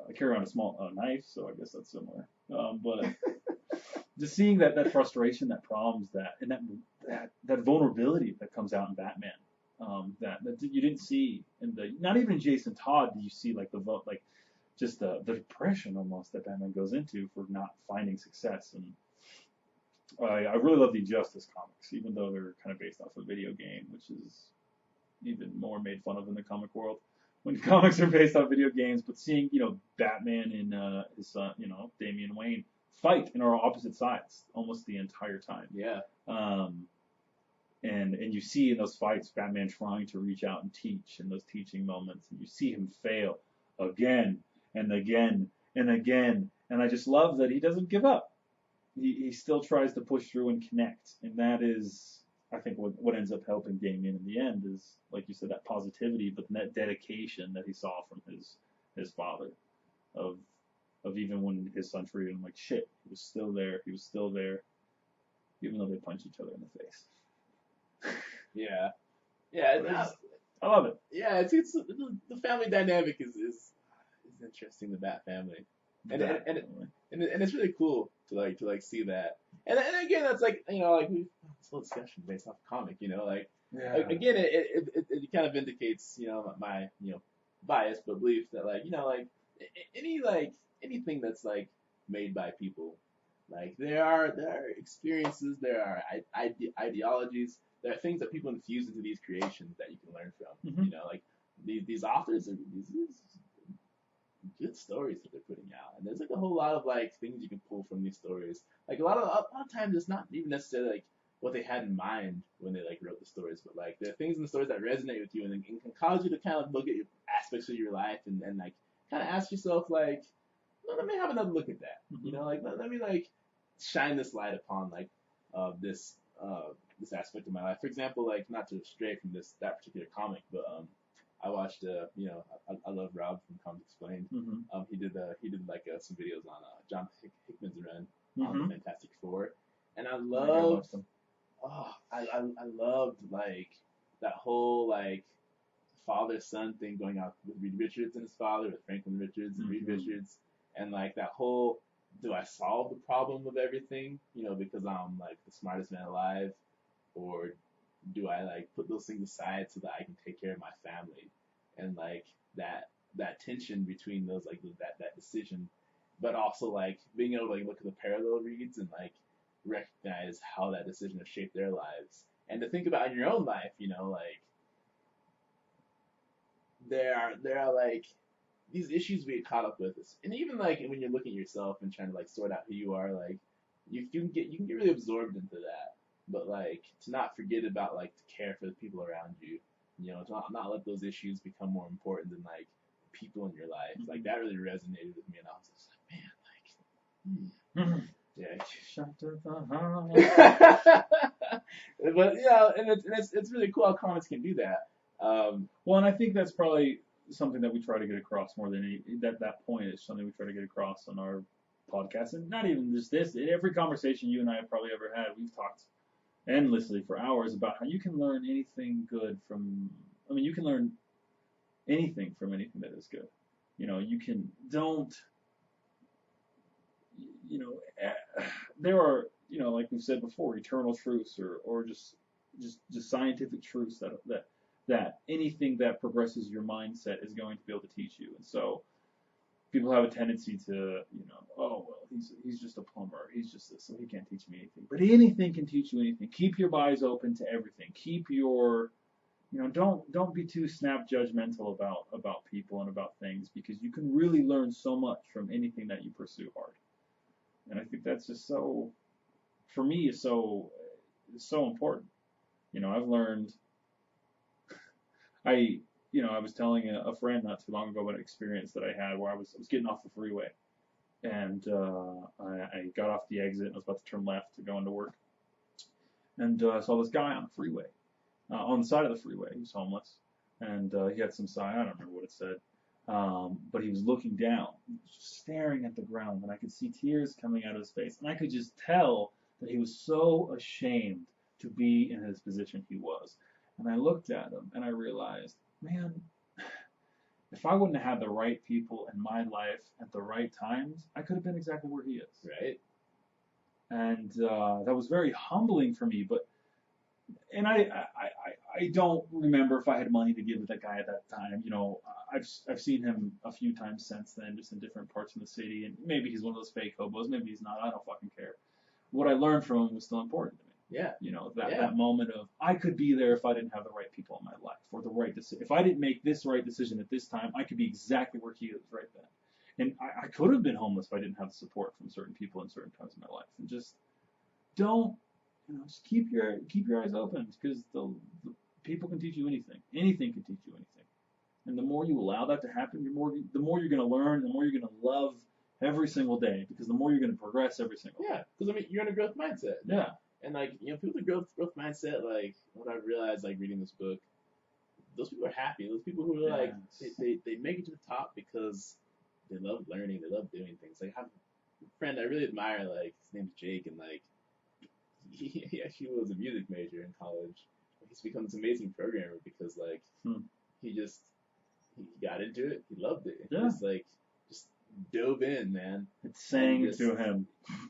I carry around a small knife, so I guess that's similar. But just seeing that frustration, that problems, and that vulnerability that comes out in Batman, that you didn't see in not even in Jason Todd do you see like just the depression almost that Batman goes into for not finding success. And I really love the Injustice comics, even though they're kind of based off a video game, which is even more made fun of in the comic world when comics are based on video games. But seeing Batman and his son, Damian Wayne, fight and are opposite sides almost the entire time. Yeah. And you see in those fights Batman trying to reach out and teach in those teaching moments, and you see him fail again and again and again. And I just love that he doesn't give up. He still tries to push through and connect. And that is, I think, what ends up helping Damian in the end is, like you said, that positivity, but that dedication that he saw from his father of even when his son treated him like shit. He was still there, even though they punch each other in the face. Yeah. Yeah. I love it. Yeah, it's the family dynamic is interesting, the Bat family, and it's really cool to see that, and again that's like it's a little discussion based off the comic, again it kind of indicates my bias but belief that anything that's made by people, there are experiences, there are ideologies, there are things that people infuse into these creations that you can learn from. Mm-hmm. These authors are these good stories that they're putting out, and there's a whole lot of things you can pull from these stories. A lot of times it's not even necessarily what they had in mind when they wrote the stories, but there are things in the stories that resonate with you and can cause you to kind of look at aspects of your life and kind of ask yourself well, let me have another look at that. Mm-hmm. Let me shine this light upon this aspect of my life. For example, not to stray from that particular comic, but I watched I love Rob from Comics Explained. Mm-hmm. He did some videos on John Hickman's run on Mm-hmm. the Fantastic Four, and I loved I loved that whole father son thing going on with Reed Richards and his father, with Franklin Richards and Reed Richards, and that whole, do I solve the problem of everything because I'm the smartest man alive, or do I put those things aside so that I can take care of my family, and that tension between those that decision, but also being able to look at the parallel reads and recognize how that decision has shaped their lives, and to think about in your own life, there are these issues we get caught up with, and even when you're looking at yourself and trying to sort out who you are, you can get really absorbed into that. But to not forget about to care for the people around you, to not let those issues become more important than people in your life. Mm-hmm. That really resonated with me, and I was just man, yeah. Shut the But and it's really cool how comics can do that. Well, and I think that's probably something that we try to get across more than that point is something we try to get across on our podcast, and not even just this. In every conversation you and I have probably ever had, we've talked endlessly for hours about how you can learn anything good from. I mean, you can learn anything from anything that is good. You can don't. There are like we've said before, eternal truths or just scientific truths that anything that progresses your mindset is going to be able to teach you. And so people have a tendency to, oh well, he's just a plumber, he's just this, so he can't teach me anything. But anything can teach you anything. Keep your eyes open to everything. Keep your, don't be too snap judgmental about people and about things, because you can really learn so much from anything that you pursue hard. And I think that's just so, for me, is so important. I've learned. I was telling a friend not too long ago about an experience that I had where I was getting off the freeway, and I got off the exit and I was about to turn left to go into work, and I saw this guy on the freeway, on the side of the freeway. He was homeless, and he had some sign. I don't remember what it said, but he was looking down, just staring at the ground, and I could see tears coming out of his face, and I could just tell that he was so ashamed to be in his position he was. And I looked at him and I realized, man, if I wouldn't have had the right people in my life at the right times, I could have been exactly where he is. Right. And that was very humbling for me. And I don't remember if I had money to give to that guy at that time. I've seen him a few times since then, just in different parts of the city. And maybe he's one of those fake hobos. Maybe he's not. I don't fucking care. What I learned from him was still important to me. Yeah. That moment of, I could be there if I didn't have the right people in my life, or the right decision. If I didn't make this right decision at this time, I could be exactly where he is right then. And I could have been homeless if I didn't have the support from certain people in certain times of my life. And just don't, just keep your eyes open, because the people can teach you anything. Anything can teach you anything. And the more you allow that to happen, the more you're going to learn, the more you're going to love every single day, because the more you're going to progress every single day. Yeah, because you're in a growth mindset. Yeah. And people with growth mindset, like what I've realized, like reading this book, those people are happy. Those people who are like they make it to the top because they love learning, they love doing things. Like I have a friend I really admire, like his name's Jake, and like he actually was a music major in college. He's become this amazing programmer because like he got into it, he loved it. Yeah. Just dove in, man. It sang to him.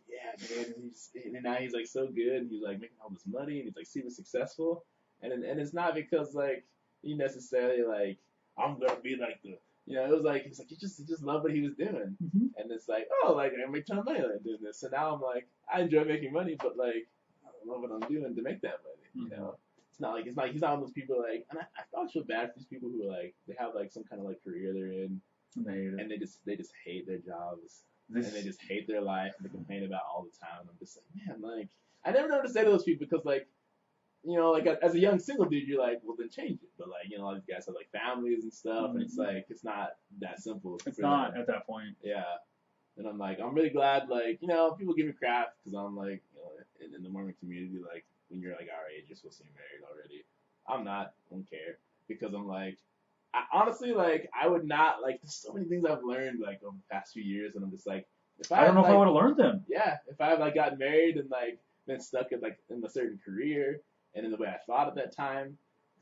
Yeah, man. And now he's like so good. He's like making all this money, and he's like super successful. And it's not because like he necessarily like I'm gonna be like the it was like he just loved what he was doing. Mm-hmm. And it's like, oh, like I make a ton of money like doing this. So now I'm like, I enjoy making money, but like I love what I'm doing to make that money. Mm-hmm. It's not like he's not one of those people like, and I always feel bad for these people who are like they have like some kind of like career they're in. And they just hate their jobs, and they just hate their life, and they complain about all the time. I'm just like, man, like I never know what to say to those people, because like, like as a young single dude, you're like, well then change it. But like, a lot of these guys have like families and stuff, and it's like it's not that simple. It's not at that point. Yeah. And I'm like, I'm really glad, like, people give me crap because I'm like, in the Mormon community, like when you're like our age, you're supposed to be married already. I'm not. I don't care, because I'm like. Honestly, like, I would not, like, there's so many things I've learned, like, over the past few years, and I'm just like, I don't know if I would have learned them. Yeah, if I had, like, gotten married and, like, been stuck in, like, in a certain career, and in the way I thought at that time,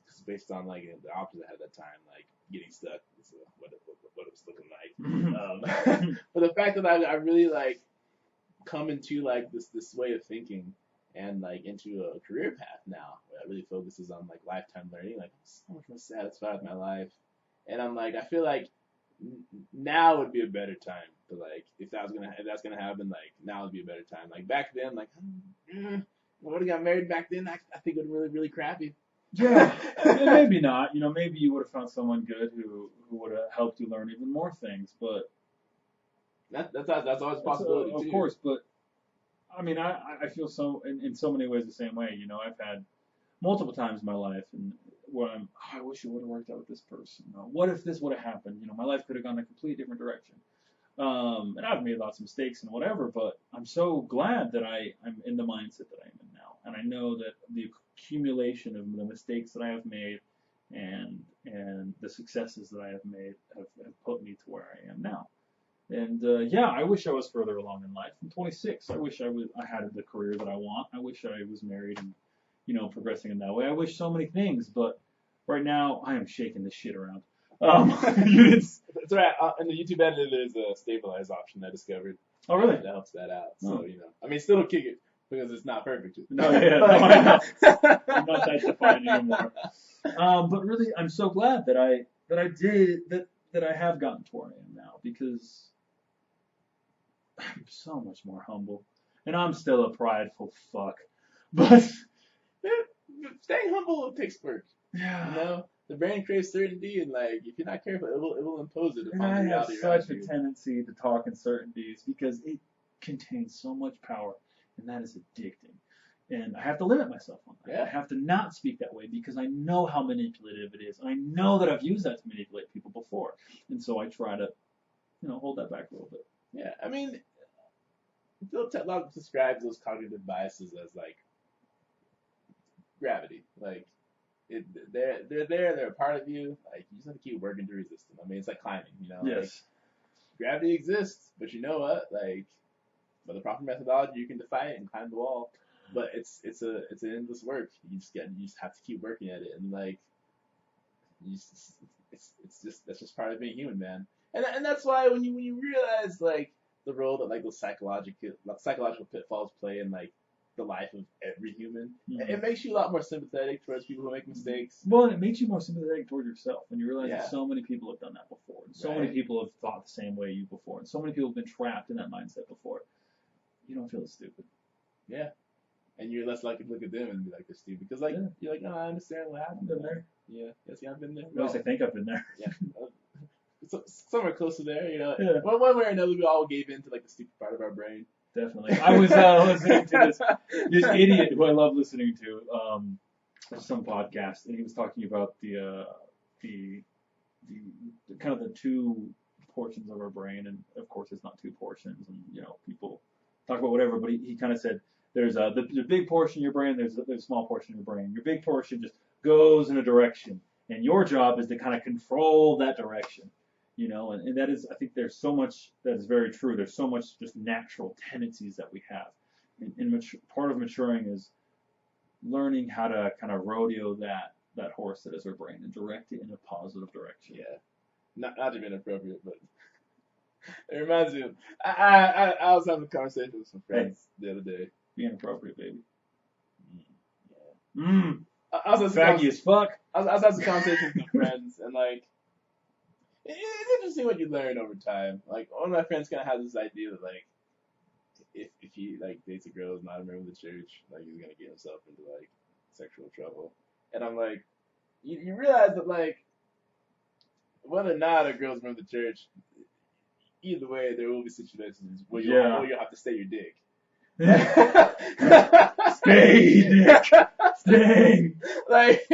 because based on, like, the options I had at that time, like, getting stuck is what it was looking like. But the fact that I really, like, come into, like, this way of thinking, and like into a career path now where I really focuses on like lifetime learning. Like I'm so much more satisfied with my life, and I'm like I feel like now would be a better time to like if that's gonna happen, like now would be a better time. Like back then, like I would have got married back then. I think it would really really crappy. Yeah, maybe not. Maybe you would have found someone good who would have helped you learn even more things. But that's always a possibility too. Of course, but. I mean, I feel so in so many ways the same way. I've had multiple times in my life and where I wish it would have worked out with this person. What if this would have happened? My life could have gone a completely different direction. And I've made lots of mistakes and whatever, but I'm so glad that I'm in the mindset that I'm in now. And I know that the accumulation of the mistakes that I have made and and the successes that I have made have put me to where I am now. And yeah, I wish I was further along in life. I'm 26. I wish I had the career that I want. I wish I was married and progressing in that way. I wish so many things, but right now I am shaking this shit around. It's, That's right. In the YouTube editor, there's a stabilize option I discovered. oh really? That helps that out. Oh. So I mean, still don't kick it because it's not perfect. No, yeah, no, I know. I'm not that defined anymore. But really, I'm so glad that I have gotten to where I am now, because I'm so much more humble, and I'm still a prideful fuck. But staying humble takes work. yeah, The brain craves certainty, and like if you're not careful, it will impose it and upon I the have reality such around a you. tendency to talk in certainties because it contains so much power, and that is addicting. And I have to limit myself on that. Yeah. I have to not speak that way because I know how manipulative it is, and I know that I've used that to manipulate people before. And so I try to, hold that back a little bit. Yeah, I mean, Phil Tetlock describes those cognitive biases as like gravity. Like they're there, they're a part of you. Like you just have to keep working to resist them. I mean, it's like climbing. Yes. Like, gravity exists, but you know what? Like, with the proper methodology, you can defy it and climb the wall. But it's an endless work. You just have to keep working at it, and like, that's just part of being human, man. And that's why when you realize like the role that like those psychological pitfalls play in like the life of every human, it makes you a lot more sympathetic towards people who make mistakes. Well, and it makes you more sympathetic toward yourself when you realize that Yeah. so many people have done that before, and so Right. many people have thought the same way you before, and so many people have been trapped in that mindset before. You don't feel as stupid. Yeah. And you're less likely to look at them and be like, they're stupid. Because, like, you're like, no, I understand what happened. I've been there. Yeah. Yes, yeah, I've been there. At least I think I've been there. Yeah. Somewhere close to there, Yeah. One way or another, we all gave in to, like, the stupid part of our brain. Definitely. I was listening to this idiot who I love listening to, some podcast, and he was talking about the kind of the two portions of our brain, and of course it's not two portions, and people talk about whatever, but he kind of said there's the big portion of your brain, there's a small portion of your brain. Your big portion just goes in a direction, and your job is to kind of control that direction. And that is, I think there's so much that is very true. There's so much just natural tendencies that we have. And part of maturing is learning how to kind of rodeo that horse that is our brain and direct it in a positive direction. Yeah. Not to be inappropriate, but it reminds me of, I was having a conversation with some friends the other day. Be inappropriate, baby. Yeah. I was Faggy as fuck. I was having a conversation with some friends, and like, it's interesting what you learn over time. Like, one of my friends kind of has this idea that like, if he like dates a girl who's not a member of the church, like he's gonna get himself into like sexual trouble. And I'm like, you realize that like, whether or not a girl's a member of the church, either way, there will be situations where you'll have to stay your dick. Stay, dick. Stay. Like,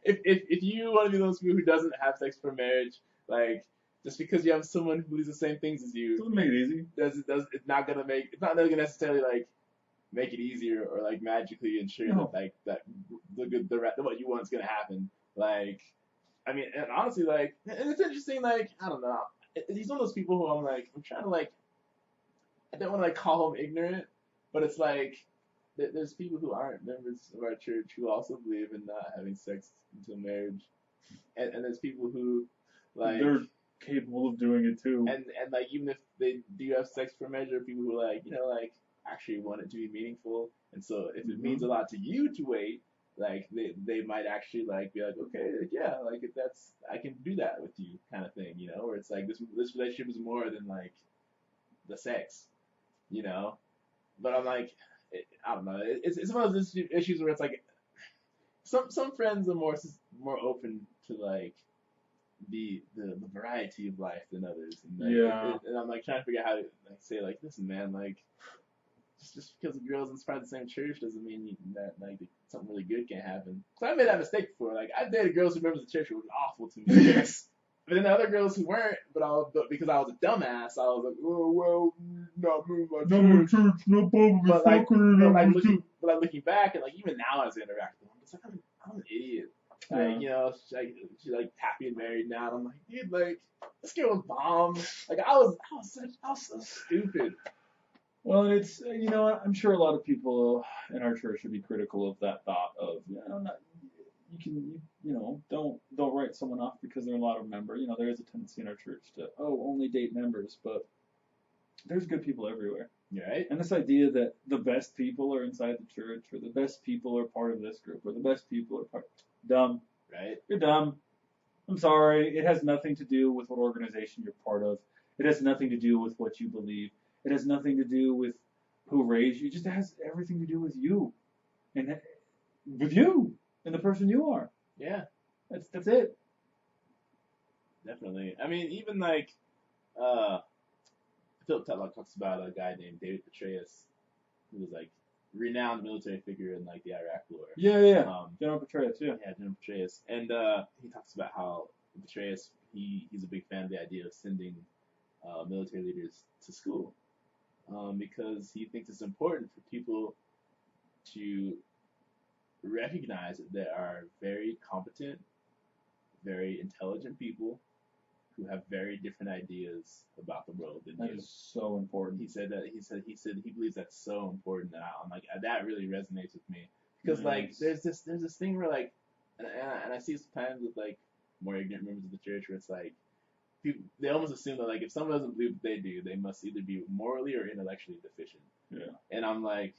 if you want to be those people who doesn't have sex for marriage, like, just because you have someone who believes the same things as you, Doesn't make it easy. It's not gonna necessarily like make it easier or like magically ensure that like that what you want is gonna happen. Like, I mean, and honestly, like, and it's interesting. Like, I don't know. He's one of those people who I'm trying to like, I don't want to like call him ignorant, but it's like there's people who aren't members of our church who also believe in not having sex until marriage, and there's people who like they're capable of doing it too. And like even if they do have sex for marriage, there are people who like like actually want it to be meaningful, and so if it means a lot to you to wait, like they might actually like be like, okay, like, yeah, like if that's, I can do that with you kind of thing, where it's like this relationship is more than like the sex, but I'm like, I don't know, it's one of those issues where it's like some friends are more open to like the variety of life than others, and like, and I'm like trying to figure out how to like say like, listen, man, like just because the girls inspired the same church doesn't mean that like something really good can't happen. So I made that mistake before. Like I dated girls who members of the church who were awful to me. Yes. But then the other girls who weren't, but because I was a dumbass, I was like, oh well, not me, my church, no problem. But like looking back and like even now as I interact with them, I'm just like I'm an idiot. Like, she's like happy and married now. And I'm like, dude, like this girl was bomb. Like I was so stupid. Well, it's I'm sure a lot of people in our church would be critical of that thought of not, don't write someone off because they're a lot of member. There is a tendency in our church to only date members, but there's good people everywhere. Right. And this idea that the best people are inside the church, or the best people are part of this group, or the best people are dumb. Right. You're dumb. I'm sorry. It has nothing to do with what organization you're part of. It has nothing to do with what you believe. It has nothing to do with who raised you. It just has everything to do with you, and the person you are. Yeah. That's it. Definitely. I mean, even like, Philip Tetlock talks about a guy named David Petraeus, who was like renowned military figure in like the Iraq War. Yeah. General Petraeus, yeah. Yeah, General Petraeus, and he talks about how Petraeus he's a big fan of the idea of sending military leaders to school, because he thinks it's important for people to recognize that there are very competent, very intelligent people who have very different ideas about the world than you. That is so important. He said he believes that's so important, that I'm like, that really resonates with me, because like there's this thing where like, and I see sometimes with like more ignorant members of the church where it's like people, they almost assume that like if someone doesn't believe what they do, they must either be morally or intellectually deficient. Yeah. And I'm like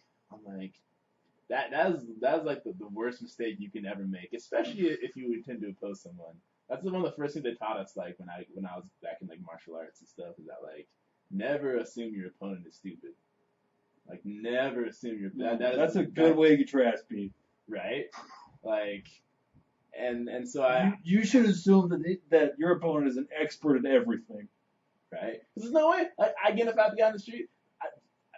that's like the worst mistake you can ever make, especially if you intend to oppose someone. That's one of the first things they taught us, like when I was back in like martial arts and stuff, is that like never assume your opponent is stupid. Like never assume your that's a good way to get your ass beat. Right? Like, and so you should assume that your opponent is an expert at everything. Right? There's no way. Like I get the guy on the street.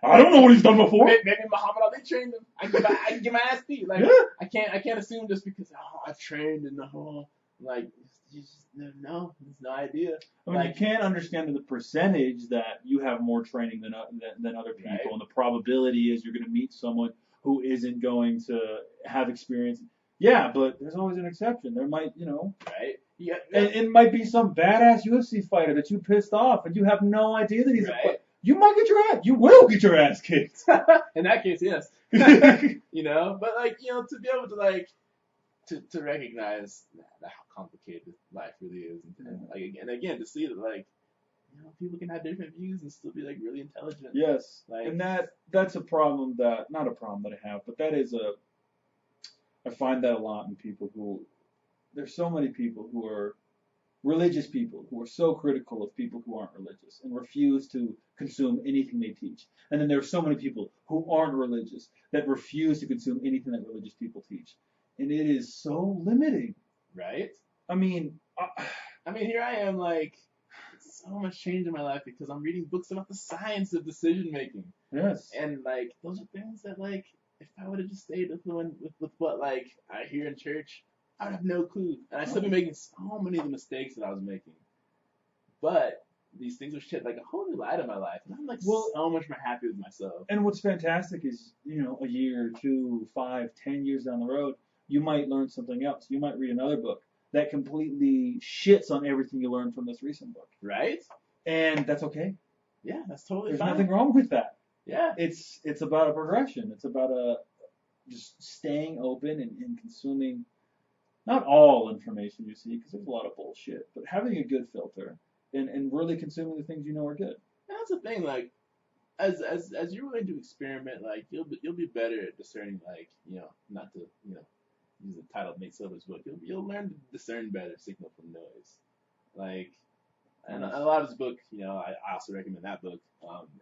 I don't know what he's done before. Maybe Muhammad Ali trained him. I can get my ass beat. Like I can't assume just because I've trained in the whole like. You just there's no idea. I mean, you can't understand the percentage that you have more training than other people, right? And the probability is you're going to meet someone who isn't going to have experience. Yeah, but there's always an exception. There might, right? Yeah, and it might be some badass UFC fighter that you pissed off, and you have no idea that he's right. You might get you will get your ass kicked. In that case, yes. But like, to be able to like. To recognize how complicated life really is, and again to see that like people can have different views and still be like really intelligent. Yes, like, and that's a problem not a problem that I have, but that is I find that a lot in people there's so many people who are religious people who are so critical of people who aren't religious and refuse to consume anything they teach, and then there are so many people who aren't religious that refuse to consume anything that religious people teach. And it is so limiting. Right? I mean, here I am, like, so much change in my life because I'm reading books about the science of decision making. Yes. And, like, those are things that, like, if I would have just stayed with what, like, I hear in church, I would have no clue. And I'd still be making so many of the mistakes that I was making. But these things would shed, like, a whole new light in my life. And I'm, like, so much more happy with myself. And what's fantastic is, a year, 2, 5, 10 years down the road, you might learn something else. You might read another book that completely shits on everything you learned from this recent book. Right? And that's okay. Yeah, that's totally There's fine. nothing wrong with that. Yeah. It's about a progression. It's about just staying open and consuming not all information you see, because there's a lot of bullshit, but having a good filter and really consuming the things you know are good. And that's the thing, like, as you're willing to experiment, like you'll be better at discerning, like, not to use the title of Nate Silver's book, you'll learn to discern better signal from noise. Like, and a lot of his book, I also recommend that book,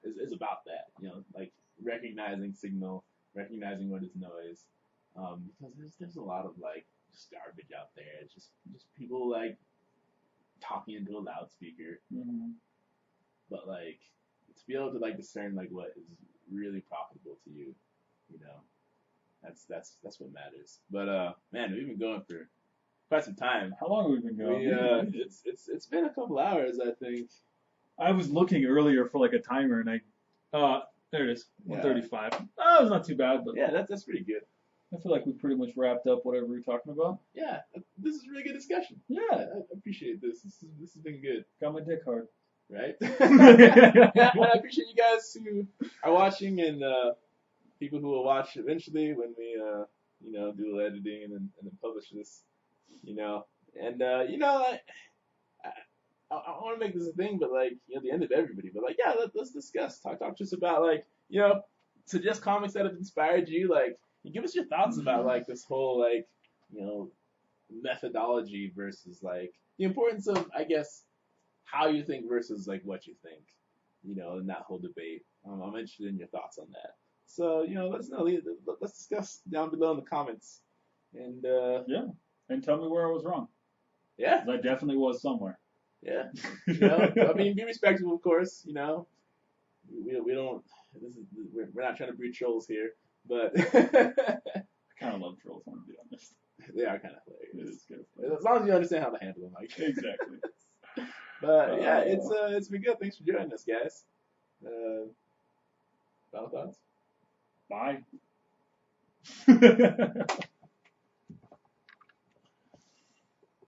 is about that, like recognizing signal, recognizing what is noise, because there's a lot of like just garbage out there. It's just people like talking into a loudspeaker. Mm-hmm. But like to be able to like discern like what is really profitable to you, that's what matters. But man, we've been going for quite some time. How long have we been going? It's been a couple hours, I think. I was looking earlier for like a timer, and there it is, 1:35. Oh, it's not too bad, but yeah, that's pretty good. I feel like we pretty much wrapped up whatever we were talking about. Yeah, this is a really good discussion. Yeah. I appreciate this. This has been good. Got my dick hard. Right? Yeah, I appreciate you guys who are watching and people who will watch eventually when we do the editing and then publish this, you know. And I want to make this a thing, but like the end of everybody. But like, yeah, let's discuss. Talk to us about like suggest comics that have inspired you. Like, give us your thoughts about like this whole like methodology versus like the importance of how you think versus like what you think. In that whole debate. I'm interested in your thoughts on that. So let us know. Let's discuss down below in the comments. And yeah, and tell me where I was wrong. Yeah, 'cause I definitely was somewhere. Yeah, I mean, be respectful, of course. We don't. We're not trying to breed trolls here, but I kind of love trolls. I'm gonna be honest. They are kind of hilarious. It is good. As long as you understand how to handle them, like. Exactly. But yeah, it's been good. Thanks for joining us, guys. Final thoughts? Bye.